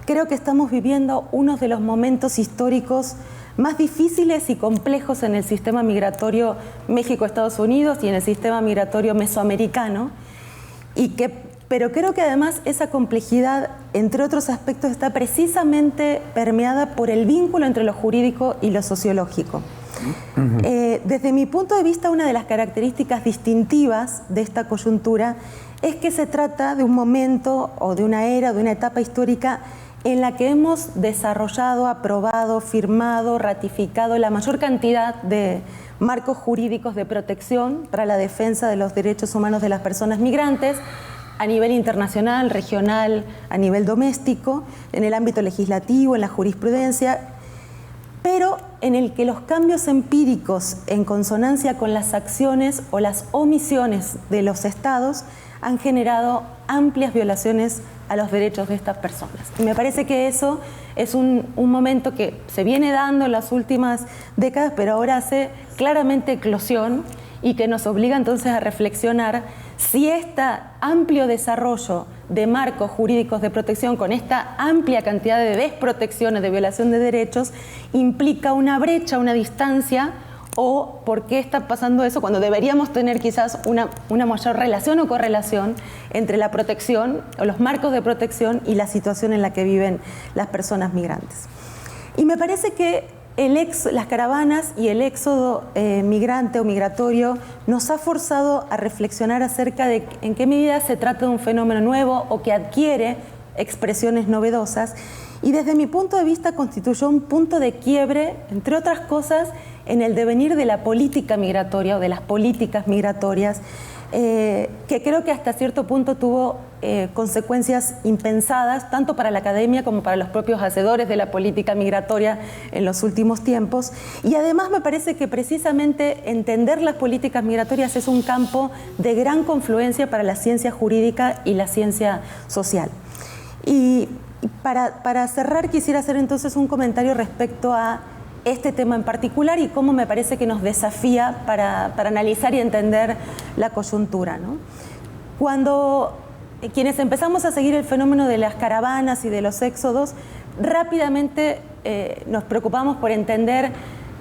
Speaker 3: creo que estamos viviendo uno de los momentos históricos más difíciles y complejos en el sistema migratorio México-Estados Unidos y en el sistema migratorio mesoamericano, pero creo que además esa complejidad, entre otros aspectos, está precisamente permeada por el vínculo entre lo jurídico y lo sociológico. Desde mi punto de vista, una de las características distintivas de esta coyuntura es que se trata de un momento o de una era, de una etapa histórica en la que hemos desarrollado, aprobado, firmado, ratificado la mayor cantidad de marcos jurídicos de protección para la defensa de los derechos humanos de las personas migrantes, a nivel internacional, regional, a nivel doméstico, en el ámbito legislativo, en la jurisprudencia, pero en el que los cambios empíricos en consonancia con las acciones o las omisiones de los estados han generado amplias violaciones a los derechos de estas personas. Y me parece que eso es un momento que se viene dando en las últimas décadas, pero ahora hace claramente eclosión, y que nos obliga entonces a reflexionar si este amplio desarrollo de marcos jurídicos de protección, con esta amplia cantidad de desprotecciones, de violación de derechos, implica una brecha, una distancia, o por qué está pasando eso cuando deberíamos tener quizás una mayor relación o correlación entre la protección o los marcos de protección y la situación en la que viven las personas migrantes. Y me parece que las caravanas y el éxodo migrante o migratorio nos ha forzado a reflexionar acerca de en qué medida se trata de un fenómeno nuevo o que adquiere expresiones novedosas, y desde mi punto de vista constituyó un punto de quiebre, entre otras cosas, en el devenir de la política migratoria o de las políticas migratorias, que creo que hasta cierto punto tuvo consecuencias impensadas, tanto para la academia como para los propios hacedores de la política migratoria en los últimos tiempos. Y además me parece que precisamente entender las políticas migratorias es un campo de gran confluencia para la ciencia jurídica y la ciencia social. Y para cerrar quisiera hacer entonces un comentario respecto a este tema en particular y cómo me parece que nos desafía para analizar y entender la coyuntura, ¿no? Cuando quienes empezamos a seguir el fenómeno de las caravanas y de los éxodos, rápidamente nos preocupamos por entender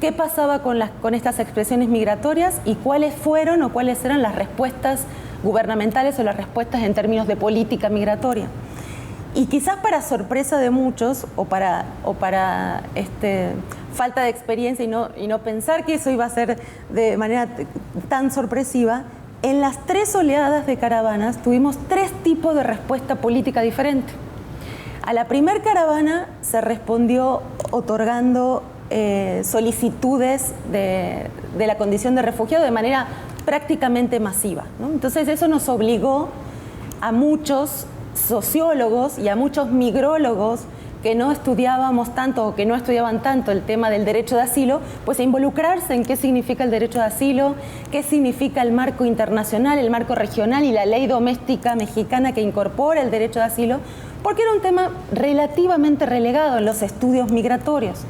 Speaker 3: qué pasaba con estas expresiones migratorias y cuáles fueron o cuáles eran las respuestas gubernamentales o las respuestas en términos de política migratoria. Y quizás para sorpresa de muchos o para falta de experiencia y no pensar que eso iba a ser de manera tan sorpresiva, en las 3 oleadas de caravanas tuvimos 3 tipos de respuesta política diferente. A la primer caravana se respondió otorgando solicitudes de la condición de refugiado de manera prácticamente masiva, ¿no? Entonces eso nos obligó a muchos sociólogos y a muchos migrólogos que no estudiábamos tanto o que no estudiaban tanto el tema del derecho de asilo, pues a involucrarse en qué significa el derecho de asilo, qué significa el marco internacional, el marco regional y la ley doméstica mexicana que incorpora el derecho de asilo, porque era un tema relativamente relegado en los estudios migratorios.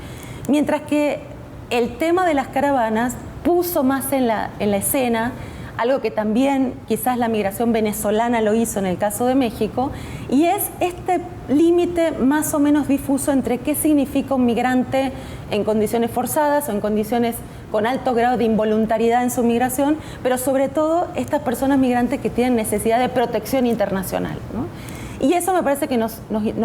Speaker 3: Mientras que el tema de las caravanas puso más en la escena algo que también quizás la migración venezolana lo hizo en el caso de México, y es este límite más o menos difuso entre qué significa un migrante en condiciones forzadas o en condiciones con alto grado de involuntariedad en su migración, pero sobre todo estas personas migrantes que tienen necesidad de protección internacional, ¿no? Y eso me parece que nos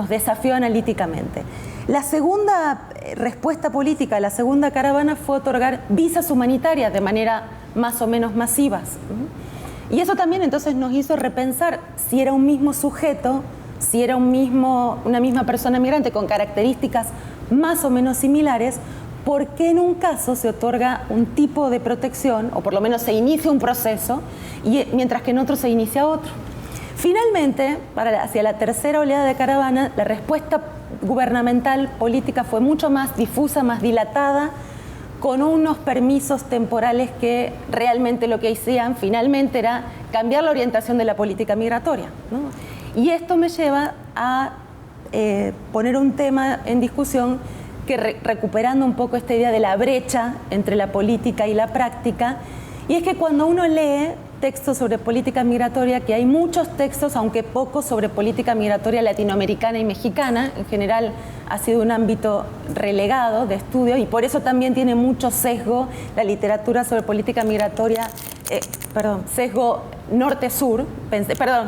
Speaker 3: desafió analíticamente. La segunda respuesta política, la segunda caravana, fue otorgar visas humanitarias de manera más o menos masivas. Y eso también entonces nos hizo repensar si era un mismo sujeto, si era una misma persona migrante con características más o menos similares, ¿por qué en un caso se otorga un tipo de protección, o por lo menos se inicia un proceso, mientras que en otro se inicia otro? Finalmente, hacia la tercera oleada de caravana, la respuesta gubernamental política fue mucho más difusa, más dilatada, con unos permisos temporales que realmente lo que hacían finalmente era cambiar la orientación de la política migratoria, ¿no? Y esto me lleva a poner un tema en discusión que recuperando un poco esta idea de la brecha entre la política y la práctica, y es que cuando uno lee textos sobre política migratoria, que hay muchos textos, aunque pocos, sobre política migratoria latinoamericana y mexicana, en general ha sido un ámbito relegado de estudio y por eso también tiene mucho sesgo la literatura sobre política migratoria, sesgo norte-sur,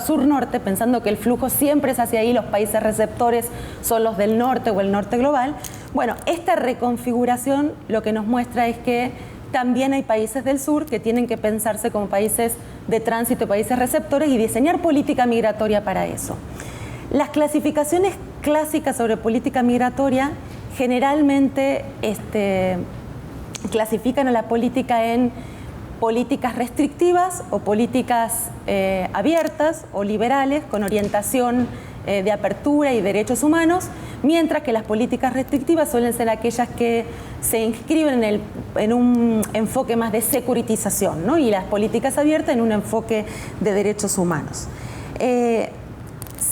Speaker 3: sur-norte, pensando que el flujo siempre es hacia ahí, los países receptores son los del norte o el norte global. Bueno, esta reconfiguración lo que nos muestra es que también hay países del sur que tienen que pensarse como países de tránsito, países receptores y diseñar política migratoria para eso. Las clasificaciones clásicas sobre política migratoria generalmente clasifican a la política en políticas restrictivas o políticas abiertas o liberales con orientación de apertura y derechos humanos, mientras que las políticas restrictivas suelen ser aquellas que se inscriben en un enfoque más de securitización, ¿no? Y las políticas abiertas en un enfoque de derechos humanos.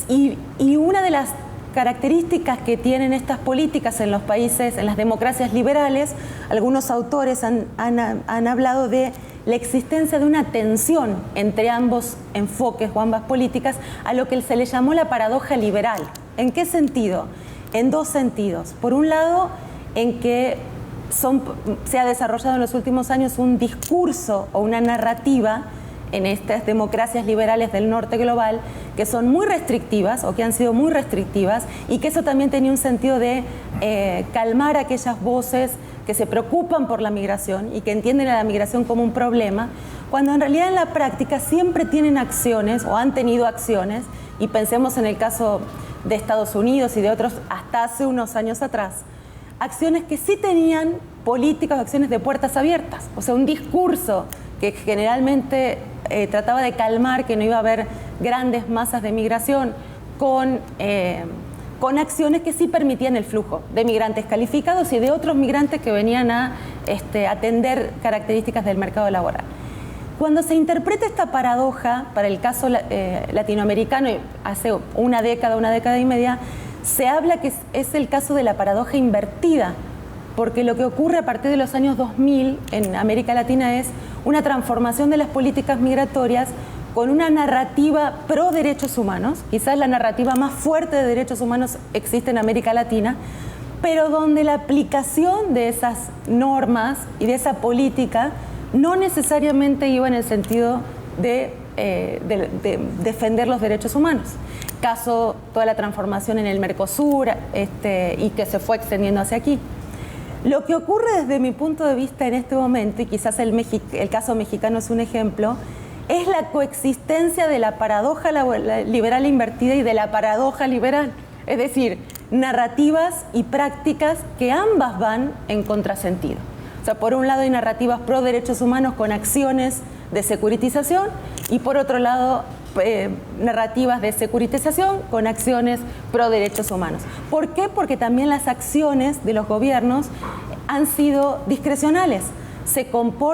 Speaker 3: Y una de las características que tienen estas políticas en los países, en las democracias liberales, algunos autores han hablado de la existencia de una tensión entre ambos enfoques o ambas políticas, a lo que se le llamó la paradoja liberal. ¿En qué sentido? En 2 sentidos. Por un lado, en que se ha desarrollado en los últimos años un discurso o una narrativa en estas democracias liberales del norte global, que son muy restrictivas o que han sido muy restrictivas, y que eso también tenía un sentido de calmar aquellas voces que se preocupan por la migración y que entienden a la migración como un problema, cuando en realidad en la práctica siempre tienen acciones o han tenido acciones, y pensemos en el caso de Estados Unidos y de otros hasta hace unos años atrás, acciones que sí tenían políticas, acciones de puertas abiertas, o sea, un discurso que generalmente trataba de calmar que no iba a haber grandes masas de migración, con acciones que sí permitían el flujo de migrantes calificados y de otros migrantes que venían a atender características del mercado laboral. Cuando se interpreta esta paradoja para el caso latinoamericano, hace una década y media, se habla que es el caso de la paradoja invertida, porque lo que ocurre a partir de los años 2000 en América Latina es una transformación de las políticas migratorias con una narrativa pro derechos humanos, quizás la narrativa más fuerte de derechos humanos existe en América Latina, pero donde la aplicación de esas normas y de esa política no necesariamente iba en el sentido de defender los derechos humanos. Caso, toda la transformación en el Mercosur y que se fue extendiendo hacia aquí. Lo que ocurre desde mi punto de vista en este momento, y quizás el caso mexicano es un ejemplo, es la coexistencia de la paradoja liberal invertida y de la paradoja liberal. Es decir, narrativas y prácticas que ambas van en contrasentido. O sea, por un lado hay narrativas pro derechos humanos con acciones de securitización y por otro lado narrativas de securitización con acciones pro derechos humanos. ¿Por qué? Porque también las acciones de los gobiernos han sido discrecionales.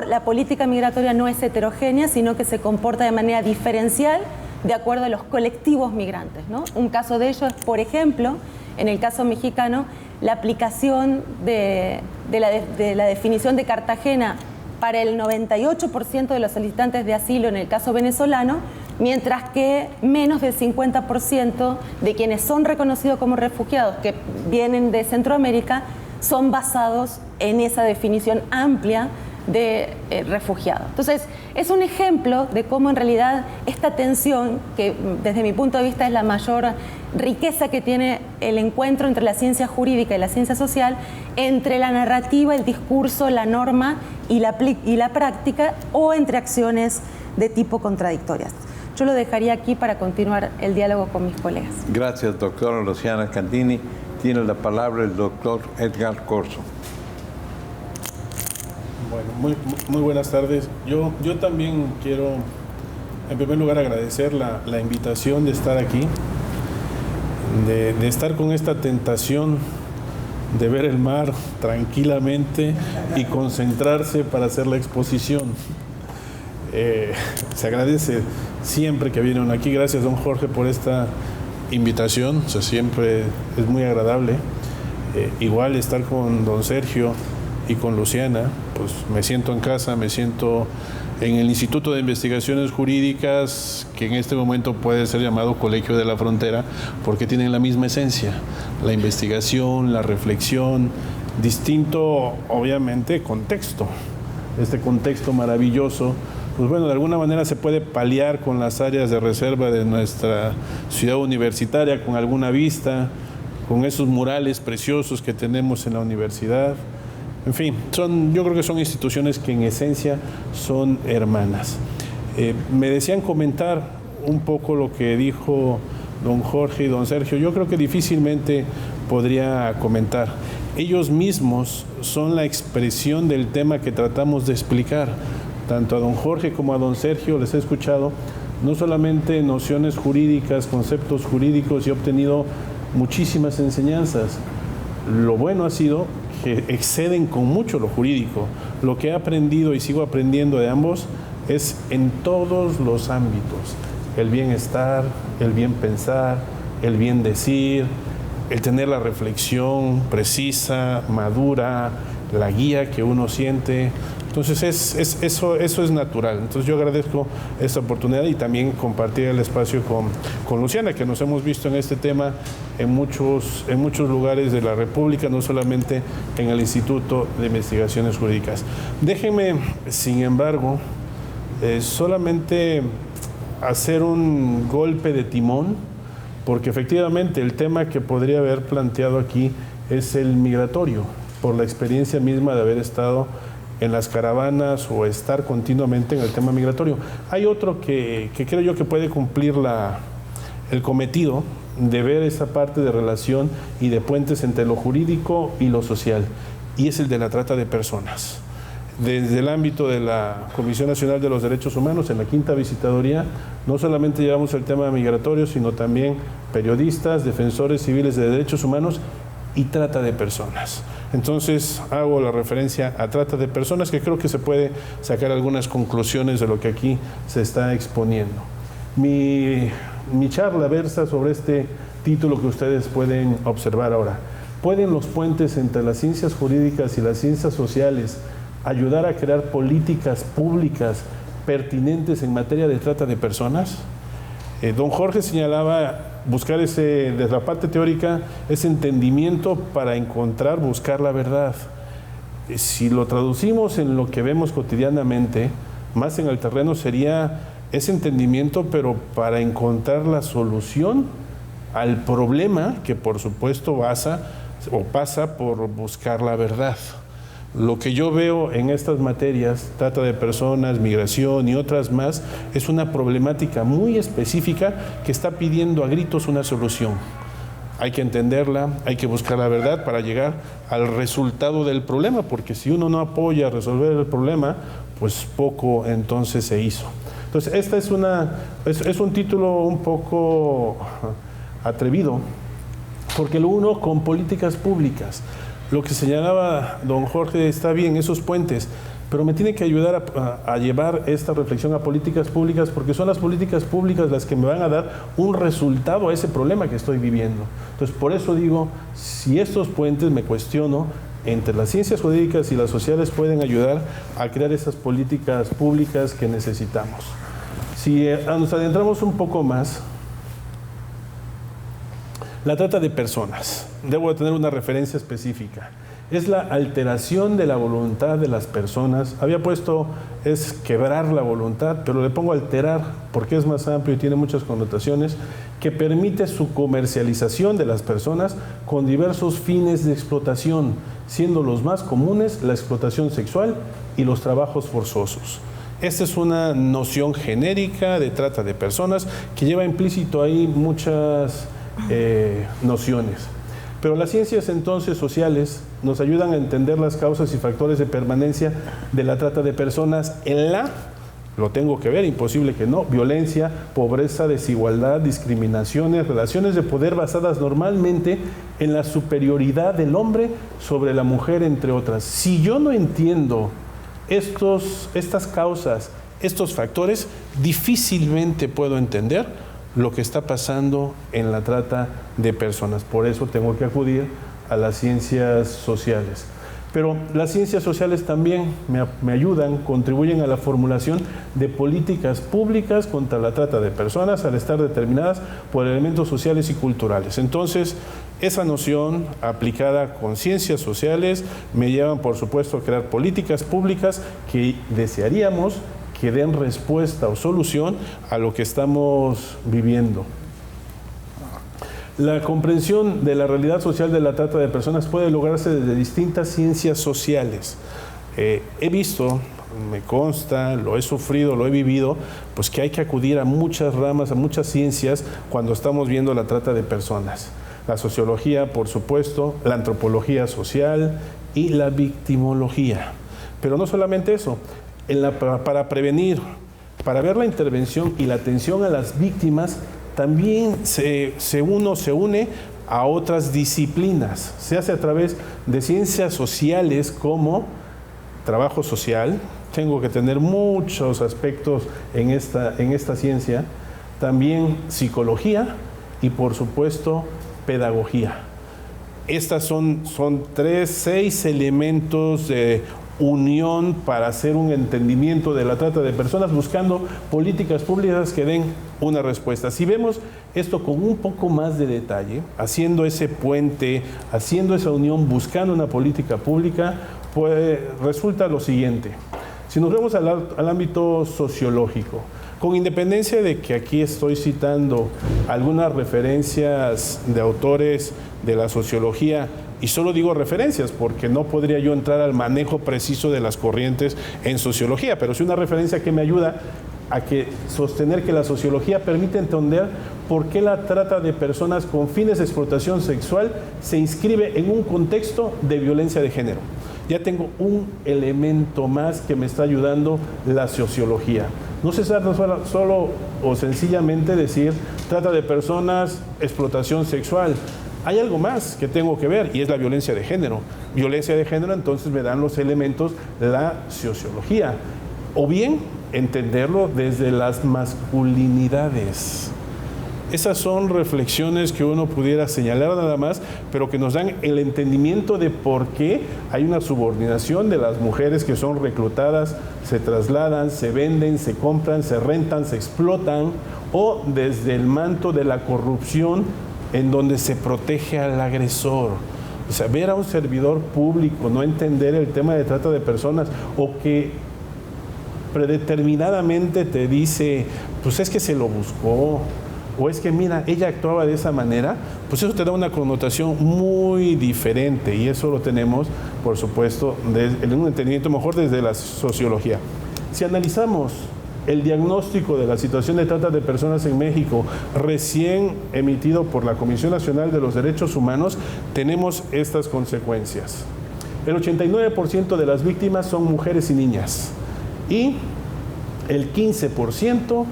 Speaker 3: La política migratoria no es heterogénea, sino que se comporta de manera diferencial de acuerdo a los colectivos migrantes, ¿no? Un caso de ello es, por ejemplo, en el caso mexicano, la aplicación de la definición de Cartagena para el 98% de los solicitantes de asilo en el caso venezolano, mientras que menos del 50% de quienes son reconocidos como refugiados, que vienen de Centroamérica, son basados en esa definición amplia de refugiado. Entonces, es un ejemplo de cómo en realidad esta tensión, que desde mi punto de vista es la mayor riqueza que tiene el encuentro entre la ciencia jurídica y la ciencia social, entre la narrativa, el discurso, la norma y la práctica, o entre acciones de tipo contradictorias. Yo lo dejaría aquí para continuar el diálogo con mis colegas.
Speaker 1: Gracias, doctora Luciana Candini. Tiene la palabra el doctor Edgar Corzo.
Speaker 4: Bueno, muy buenas tardes. Yo también quiero, en primer lugar, agradecer la invitación de estar aquí, de estar con esta tentación de ver el mar tranquilamente y concentrarse para hacer la exposición. Se agradece siempre que vienen aquí. Gracias, don Jorge, por esta invitación. O sea, siempre es muy agradable. Igual estar con don Sergio y con Luciana, pues me siento en casa, me siento en el Instituto de Investigaciones Jurídicas, que en este momento puede ser llamado Colegio de la Frontera, porque tienen la misma esencia, la investigación, la reflexión, distinto, obviamente, contexto. Este contexto maravilloso, pues bueno, de alguna manera se puede paliar con las áreas de reserva de nuestra ciudad universitaria, con alguna vista, con esos murales preciosos que tenemos en la universidad. En fin, yo creo que son instituciones que en esencia son hermanas. Me decían comentar un poco lo que dijo don Jorge y don Sergio. Yo creo que difícilmente podría comentar. Ellos mismos son la expresión del tema que tratamos de explicar. Tanto a don Jorge como a don Sergio les he escuchado no solamente nociones jurídicas, conceptos jurídicos, y he obtenido muchísimas enseñanzas. Lo bueno ha sido que exceden con mucho lo jurídico. Lo que he aprendido y sigo aprendiendo de ambos es en todos los ámbitos. El bienestar, el bien pensar, el bien decir, el tener la reflexión precisa, madura, la guía que uno siente. Entonces eso es natural. Entonces yo agradezco esta oportunidad y también compartir el espacio con Luciana, que nos hemos visto en este tema en muchos lugares de la República, no solamente en el Instituto de Investigaciones Jurídicas. Déjenme, sin embargo, solamente hacer un golpe de timón, porque efectivamente el tema que podría haber planteado aquí es el migratorio, por la experiencia misma de haber estado en las caravanas o estar continuamente en el tema migratorio. Hay otro que creo yo que puede cumplir el cometido de ver esa parte de relación y de puentes entre lo jurídico y lo social, y es el de la trata de personas. Desde el ámbito de la Comisión Nacional de los Derechos Humanos, en la 5ª Visitaduría, no solamente llevamos el tema migratorio, sino también periodistas, defensores civiles de derechos humanos y trata de personas. Entonces hago la referencia a trata de personas, que creo que se puede sacar algunas conclusiones de lo que aquí se está exponiendo. Mi charla versa sobre este título que ustedes pueden observar ahora. ¿Pueden los puentes entre las ciencias jurídicas y las ciencias sociales ayudar a crear políticas públicas pertinentes en materia de trata de personas? Don Jorge señalaba buscar desde la parte teórica, ese entendimiento para buscar la verdad. Si lo traducimos en lo que vemos cotidianamente, más en el terreno, sería ese entendimiento, pero para encontrar la solución al problema que por supuesto pasa por buscar la verdad. Lo que yo veo en estas materias, trata de personas, migración y otras más, es una problemática muy específica que está pidiendo a gritos una solución. Hay que entenderla, hay que buscar la verdad para llegar al resultado del problema, porque si uno no apoya a resolver el problema, pues poco entonces se hizo. Entonces, esta es un título un poco atrevido, porque lo uno con políticas públicas. Lo que señalaba don Jorge está bien, esos puentes, pero me tiene que ayudar a llevar esta reflexión a políticas públicas, porque son las políticas públicas las que me van a dar un resultado a ese problema que estoy viviendo. Entonces, por eso digo, si estos puentes, me cuestiono, entre las ciencias jurídicas y las sociales pueden ayudar a crear esas políticas públicas que necesitamos. Si nos adentramos un poco más, la trata de personas, debo tener una referencia específica. Es la alteración de la voluntad de las personas. Había puesto es quebrar la voluntad, pero le pongo alterar porque es más amplio y tiene muchas connotaciones, que permite su comercialización de las personas con diversos fines de explotación, siendo los más comunes la explotación sexual y los trabajos forzosos. Esta es una noción genérica de trata de personas que lleva implícito ahí muchas nociones. Pero las ciencias entonces sociales nos ayudan a entender las causas y factores de permanencia de la trata de personas en lo tengo que ver, imposible que no, violencia, pobreza, desigualdad, discriminaciones, relaciones de poder basadas normalmente en la superioridad del hombre sobre la mujer, entre otras. Si yo no entiendo estas causas, estos factores, difícilmente puedo entender lo que está pasando en la trata de personas. Por eso tengo que acudir a las ciencias sociales. Pero las ciencias sociales también me ayudan, contribuyen a la formulación de políticas públicas contra la trata de personas al estar determinadas por elementos sociales y culturales. Entonces, esa noción aplicada con ciencias sociales me llevan, por supuesto, a crear políticas públicas que desearíamos que den respuesta o solución a lo que estamos viviendo. La comprensión de la realidad social de la trata de personas puede lograrse desde distintas ciencias sociales. He visto, me consta, lo he sufrido, lo he vivido, pues que hay que acudir a muchas ramas, a muchas ciencias cuando estamos viendo la trata de personas. La sociología, por supuesto, la antropología social y la victimología. Pero no solamente eso. Para prevenir, para ver la intervención y la atención a las víctimas, también se une a otras disciplinas. Se hace a través de ciencias sociales como trabajo social. Tengo que tener muchos aspectos en esta ciencia. También psicología y, por supuesto, pedagogía. Estas son 6 elementos de unión para hacer un entendimiento de la trata de personas, buscando políticas públicas que den una respuesta. Si vemos esto con un poco más de detalle, haciendo ese puente, haciendo esa unión, buscando una política pública, pues resulta lo siguiente. Si nos vemos al ámbito sociológico, con independencia de que aquí estoy citando algunas referencias de autores de la sociología, y solo digo referencias porque no podría yo entrar al manejo preciso de las corrientes en sociología, pero sí una referencia que me ayuda a sostener que la sociología permite entender por qué la trata de personas con fines de explotación sexual se inscribe en un contexto de violencia de género. Ya tengo un elemento más que me está ayudando la sociología. No se trata solo o sencillamente decir trata de personas, explotación sexual. Hay algo más que tengo que ver y es la violencia de género. Violencia de género, entonces me dan los elementos de la sociología. O bien entenderlo desde las masculinidades. Esas son reflexiones que uno pudiera señalar nada más, pero que nos dan el entendimiento de por qué hay una subordinación de las mujeres que son reclutadas, se trasladan, se venden, se compran, se rentan, se explotan, o desde el manto de la corrupción en donde se protege al agresor. O sea, ver a un servidor público, no entender el tema de trata de personas, o que predeterminadamente te dice, pues es que se lo buscó, o es que mira, ella actuaba de esa manera, pues eso te da una connotación muy diferente, y eso lo tenemos, por supuesto, en un entendimiento mejor desde la sociología. Si analizamos el diagnóstico de la situación de trata de personas en México, recién emitido por la Comisión Nacional de los Derechos Humanos, tenemos estas consecuencias. El 89% de las víctimas son mujeres y niñas, y el 15%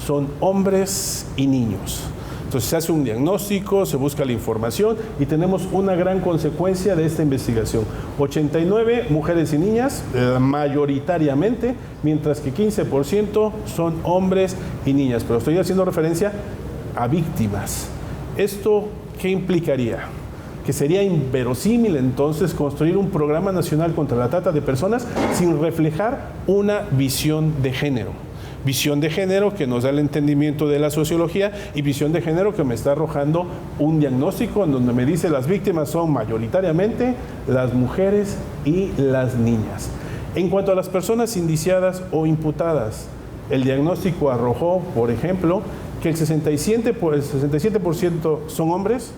Speaker 4: son hombres y niños. Entonces se hace un diagnóstico, se busca la información y tenemos una gran consecuencia de esta investigación. 89 mujeres y niñas, mayoritariamente, mientras que 15% son hombres y niñas. Pero estoy haciendo referencia a víctimas. ¿Esto qué implicaría? Que sería inverosímil entonces construir un programa nacional contra la trata de personas sin reflejar una visión de género. Visión de género que nos da el entendimiento de la sociología y visión de género que me está arrojando un diagnóstico en donde me dice las víctimas son mayoritariamente las mujeres y las niñas. En cuanto a las personas indiciadas o imputadas, el diagnóstico arrojó, por ejemplo, que el 67% son hombres,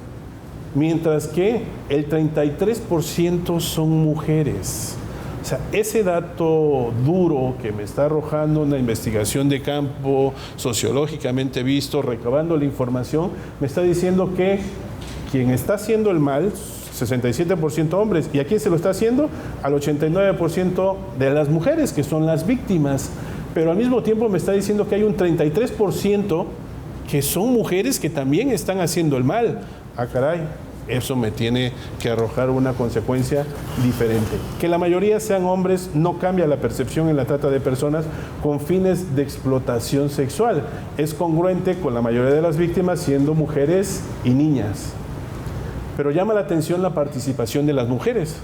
Speaker 4: mientras que el 33% son mujeres. O sea, ese dato duro que me está arrojando una investigación de campo, sociológicamente visto, recabando la información, me está diciendo que quien está haciendo el mal, 67% hombres, ¿y a quién se lo está haciendo? Al 89% de las mujeres, que son las víctimas. Pero al mismo tiempo me está diciendo que hay un 33% que son mujeres que también están haciendo el mal. Ah, caray. Eso me tiene que arrojar una consecuencia diferente. Que la mayoría sean hombres no cambia la percepción en la trata de personas con fines de explotación sexual. Es congruente con la mayoría de las víctimas siendo mujeres y niñas. Pero llama la atención la participación de las mujeres.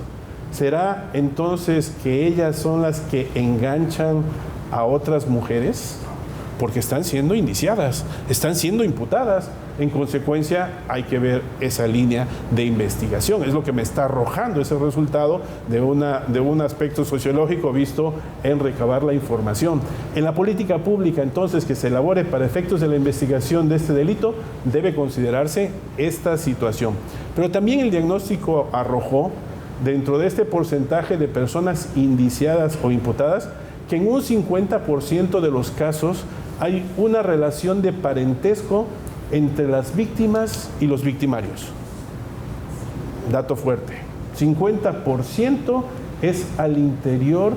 Speaker 4: ¿Será entonces que ellas son las que enganchan a otras mujeres? Porque están siendo indiciadas, están siendo imputadas. En consecuencia, hay que ver esa línea de investigación. Es lo que me está arrojando ese resultado de un aspecto sociológico visto en recabar la información. En la política pública, entonces, que se elabore para efectos de la investigación de este delito, debe considerarse esta situación. Pero también el diagnóstico arrojó, dentro de este porcentaje de personas indiciadas o imputadas, que en un 50% de los casos hay una relación de parentesco entre las víctimas y los victimarios. Dato fuerte. 50% es al interior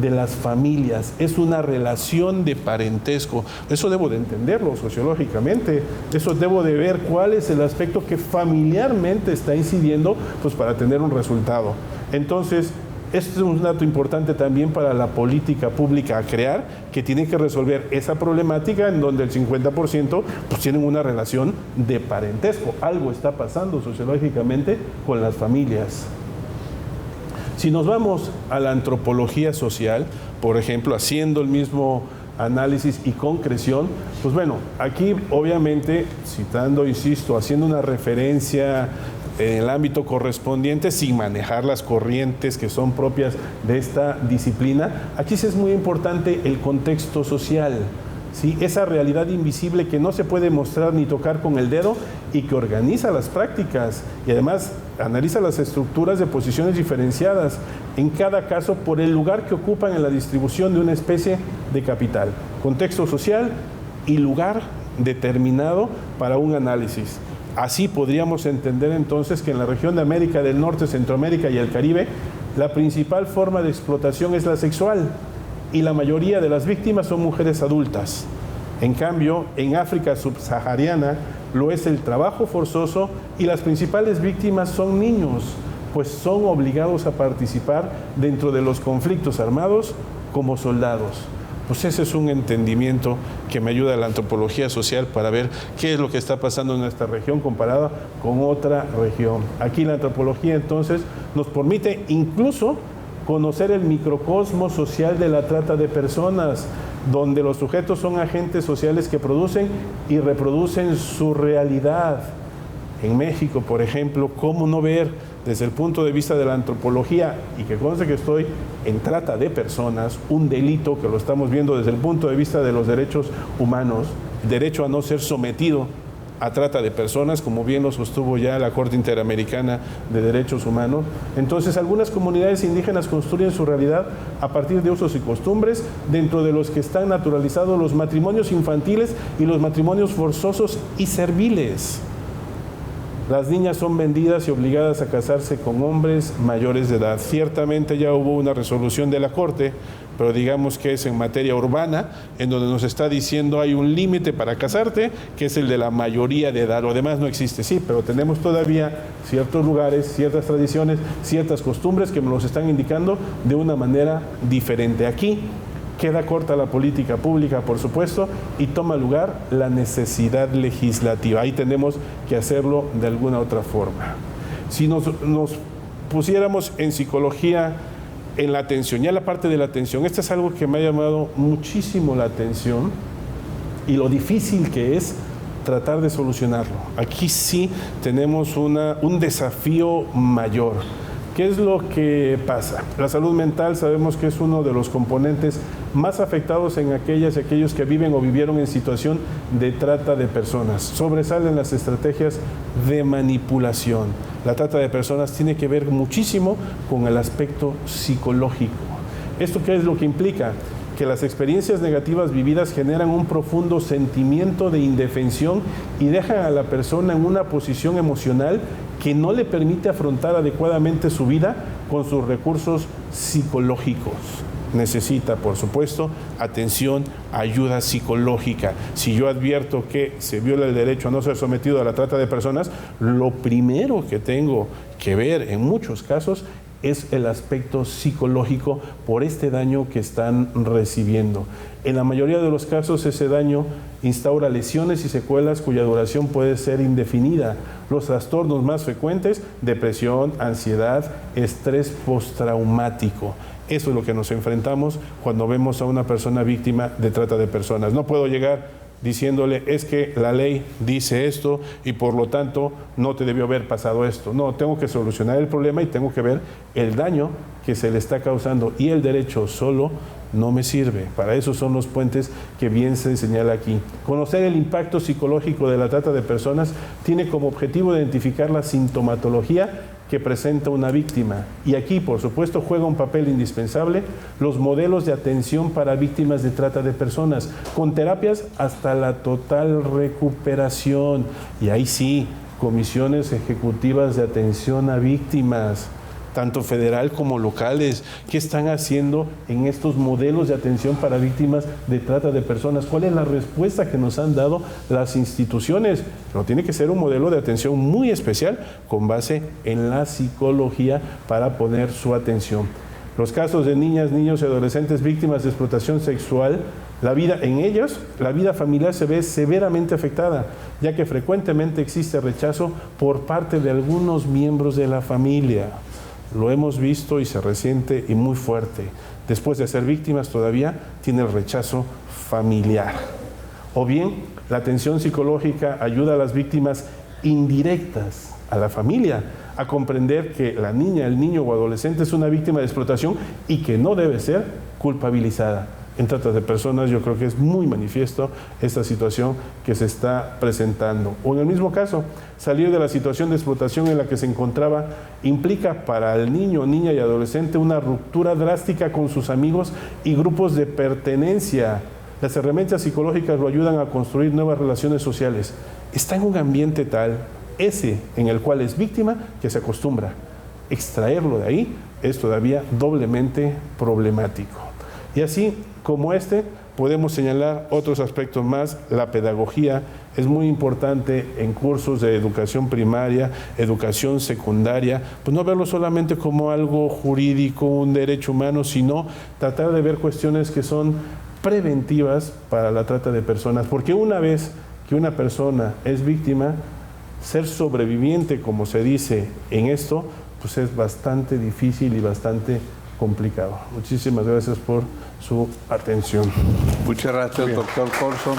Speaker 4: de las familias, es una relación de parentesco. Eso debo de entenderlo sociológicamente, eso debo de ver cuál es el aspecto que familiarmente está incidiendo, pues para tener un resultado. Entonces, este es un dato importante también para la política pública a crear, que tiene que resolver esa problemática en donde el 50% pues tienen una relación de parentesco. Algo está pasando sociológicamente con las familias. Si nos vamos a la antropología social, por ejemplo, haciendo el mismo análisis y concreción, pues bueno, aquí obviamente citando, insisto, haciendo una referencia en el ámbito correspondiente sin manejar las corrientes que son propias de esta disciplina. Aquí sí es muy importante el contexto social, ¿sí? Esa realidad invisible que no se puede mostrar ni tocar con el dedo y que organiza las prácticas y además analiza las estructuras de posiciones diferenciadas en cada caso por el lugar que ocupan en la distribución de una especie de capital. Contexto social y lugar determinado para un análisis. Así podríamos entender entonces que en la región de América del Norte, Centroamérica y el Caribe, la principal forma de explotación es la sexual y la mayoría de las víctimas son mujeres adultas. En cambio, en África subsahariana lo es el trabajo forzoso y las principales víctimas son niños, pues son obligados a participar dentro de los conflictos armados como soldados. Pues ese es un entendimiento que me ayuda a la antropología social para ver qué es lo que está pasando en nuestra región comparada con otra región. Aquí la antropología entonces nos permite incluso conocer el microcosmos social de la trata de personas, donde los sujetos son agentes sociales que producen y reproducen su realidad. En México, por ejemplo, ¿cómo no ver desde el punto de vista de la antropología, y que conste que estoy en trata de personas, un delito que lo estamos viendo desde el punto de vista de los derechos humanos, derecho a no ser sometido a trata de personas, como bien lo sostuvo ya la Corte Interamericana de Derechos Humanos? Entonces, algunas comunidades indígenas construyen su realidad a partir de usos y costumbres, dentro de los que están naturalizados los matrimonios infantiles y los matrimonios forzosos y serviles. Las niñas son vendidas y obligadas a casarse con hombres mayores de edad. Ciertamente ya hubo una resolución de la Corte, pero digamos que es en materia urbana, en donde nos está diciendo hay un límite para casarte, que es el de la mayoría de edad. Lo demás no existe, sí, pero tenemos todavía ciertos lugares, ciertas tradiciones, ciertas costumbres que nos los están indicando de una manera diferente. Aquí queda corta la política pública, por supuesto, y toma lugar la necesidad legislativa. Ahí tenemos que hacerlo de alguna otra forma. Si nos pusiéramos en psicología, en la atención, ya la parte de la atención, esto es algo que me ha llamado muchísimo la atención y lo difícil que es tratar de solucionarlo. Aquí sí tenemos un desafío mayor. ¿Qué es lo que pasa? La salud mental sabemos que es uno de los componentes más afectados en aquellas y aquellos que viven o vivieron en situación de trata de personas. Sobresalen las estrategias de manipulación. La trata de personas tiene que ver muchísimo con el aspecto psicológico. ¿Esto qué es lo que implica? Que las experiencias negativas vividas generan un profundo sentimiento de indefensión y dejan a la persona en una posición emocional que no le permite afrontar adecuadamente su vida con sus recursos psicológicos. Necesita, por supuesto, atención, ayuda psicológica. Si yo advierto que se viola el derecho a no ser sometido a la trata de personas, lo primero que tengo que ver en muchos casos es el aspecto psicológico por este daño que están recibiendo. En la mayoría de los casos ese daño instaura lesiones y secuelas cuya duración puede ser indefinida. Los trastornos más frecuentes: depresión, ansiedad, estrés postraumático. Eso es lo que nos enfrentamos cuando vemos a una persona víctima de trata de personas. No puedo llegar diciéndole, es que la ley dice esto y por lo tanto no te debió haber pasado esto. No, tengo que solucionar el problema y tengo que ver el daño que se le está causando, y el derecho solo no me sirve. Para eso son los puentes que bien se señala aquí. Conocer el impacto psicológico de la trata de personas tiene como objetivo identificar la sintomatología que presenta una víctima. Y aquí, por supuesto, juega un papel indispensable los modelos de atención para víctimas de trata de personas, con terapias hasta la total recuperación. Y ahí sí, comisiones ejecutivas de atención a víctimas, tanto federal como locales. ¿Qué están haciendo en estos modelos de atención para víctimas de trata de personas? ¿Cuál es la respuesta que nos han dado las instituciones? Pero tiene que ser un modelo de atención muy especial con base en la psicología para poner su atención. Los casos de niñas, niños y adolescentes víctimas de explotación sexual, la vida familiar se ve severamente afectada, ya que frecuentemente existe rechazo por parte de algunos miembros de la familia. Lo hemos visto y se resiente y muy fuerte. Después de ser víctimas todavía tiene el rechazo familiar. O bien, la atención psicológica ayuda a las víctimas indirectas a la familia a comprender que la niña, el niño o adolescente es una víctima de explotación y que no debe ser culpabilizada. En trata de personas yo creo que es muy manifiesto esta situación que se está presentando. O en el mismo caso, salir de la situación de explotación en la que se encontraba implica para el niño, niña y adolescente una ruptura drástica con sus amigos y grupos de pertenencia. Las herramientas psicológicas lo ayudan a construir nuevas relaciones sociales. Está en un ambiente tal, ese en el cual es víctima, que se acostumbra. Extraerlo de ahí es todavía doblemente problemático. Y así como podemos señalar otros aspectos más. La pedagogía es muy importante en cursos de educación primaria, educación secundaria, pues no verlo solamente como algo jurídico, un derecho humano, sino tratar de ver cuestiones que son preventivas para la trata de personas, porque una vez que una persona es víctima, ser sobreviviente, como se dice en esto, pues es bastante difícil y bastante complicado. Muchísimas gracias por su atención.
Speaker 1: Muchas gracias, doctor Corzo.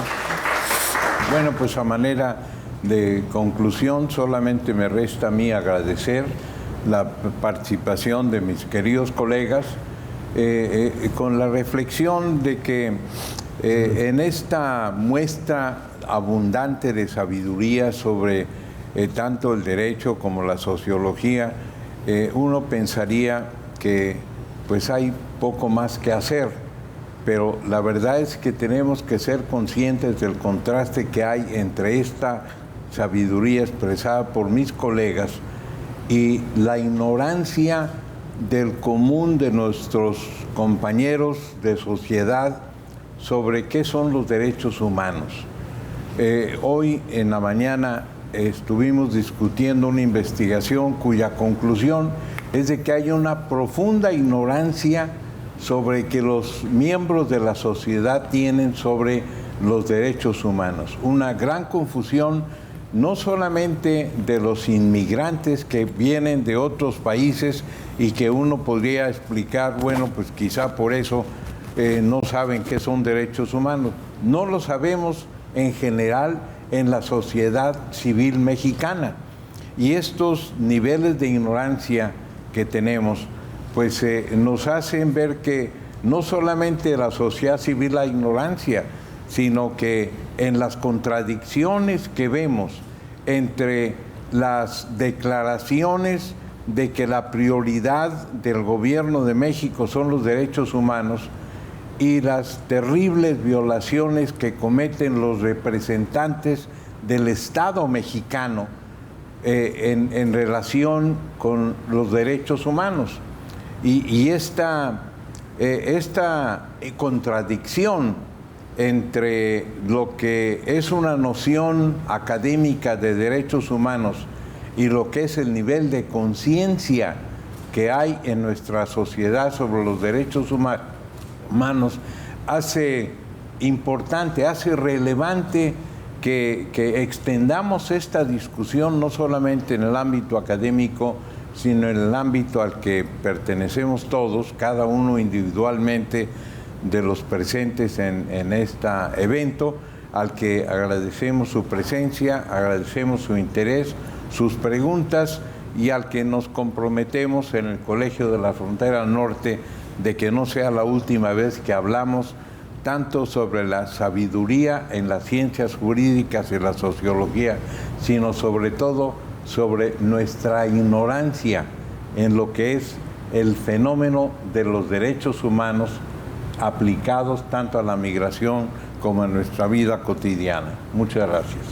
Speaker 1: Bueno, pues a manera de conclusión, solamente me resta a mí agradecer la participación de mis queridos colegas, con la reflexión de que en esta muestra abundante de sabiduría sobre tanto el derecho como la sociología, uno pensaría que pues hay poco más que hacer, pero la verdad es que tenemos que ser conscientes del contraste que hay entre esta sabiduría expresada por mis colegas y la ignorancia del común de nuestros compañeros de sociedad sobre qué son los derechos humanos. Hoy en la mañana estuvimos discutiendo una investigación cuya conclusión es de que hay una profunda ignorancia sobre que los miembros de la sociedad tienen sobre los derechos humanos. Una gran confusión, no solamente de los inmigrantes que vienen de otros países y que uno podría explicar, bueno, pues quizá por eso no saben qué son derechos humanos. No lo sabemos en general en la sociedad civil mexicana. Y estos niveles de ignorancia que tenemos, pues nos hacen ver que no solamente en la sociedad civil hay ignorancia, sino que en las contradicciones que vemos entre las declaraciones de que la prioridad del gobierno de México son los derechos humanos y las terribles violaciones que cometen los representantes del Estado mexicano en relación con los derechos humanos. Y esta contradicción entre lo que es una noción académica de derechos humanos y lo que es el nivel de conciencia que hay en nuestra sociedad sobre los derechos humanos, hace importante, hace relevante que extendamos esta discusión no solamente en el ámbito académico, sino en el ámbito al que pertenecemos todos, cada uno individualmente de los presentes en este evento, al que agradecemos su presencia, agradecemos su interés, sus preguntas y al que nos comprometemos en el Colegio de la Frontera Norte de que no sea la última vez que hablamos tanto sobre la sabiduría en las ciencias jurídicas y la sociología, sino sobre todo sobre nuestra ignorancia en lo que es el fenómeno de los derechos humanos aplicados tanto a la migración como a nuestra vida cotidiana. Muchas gracias.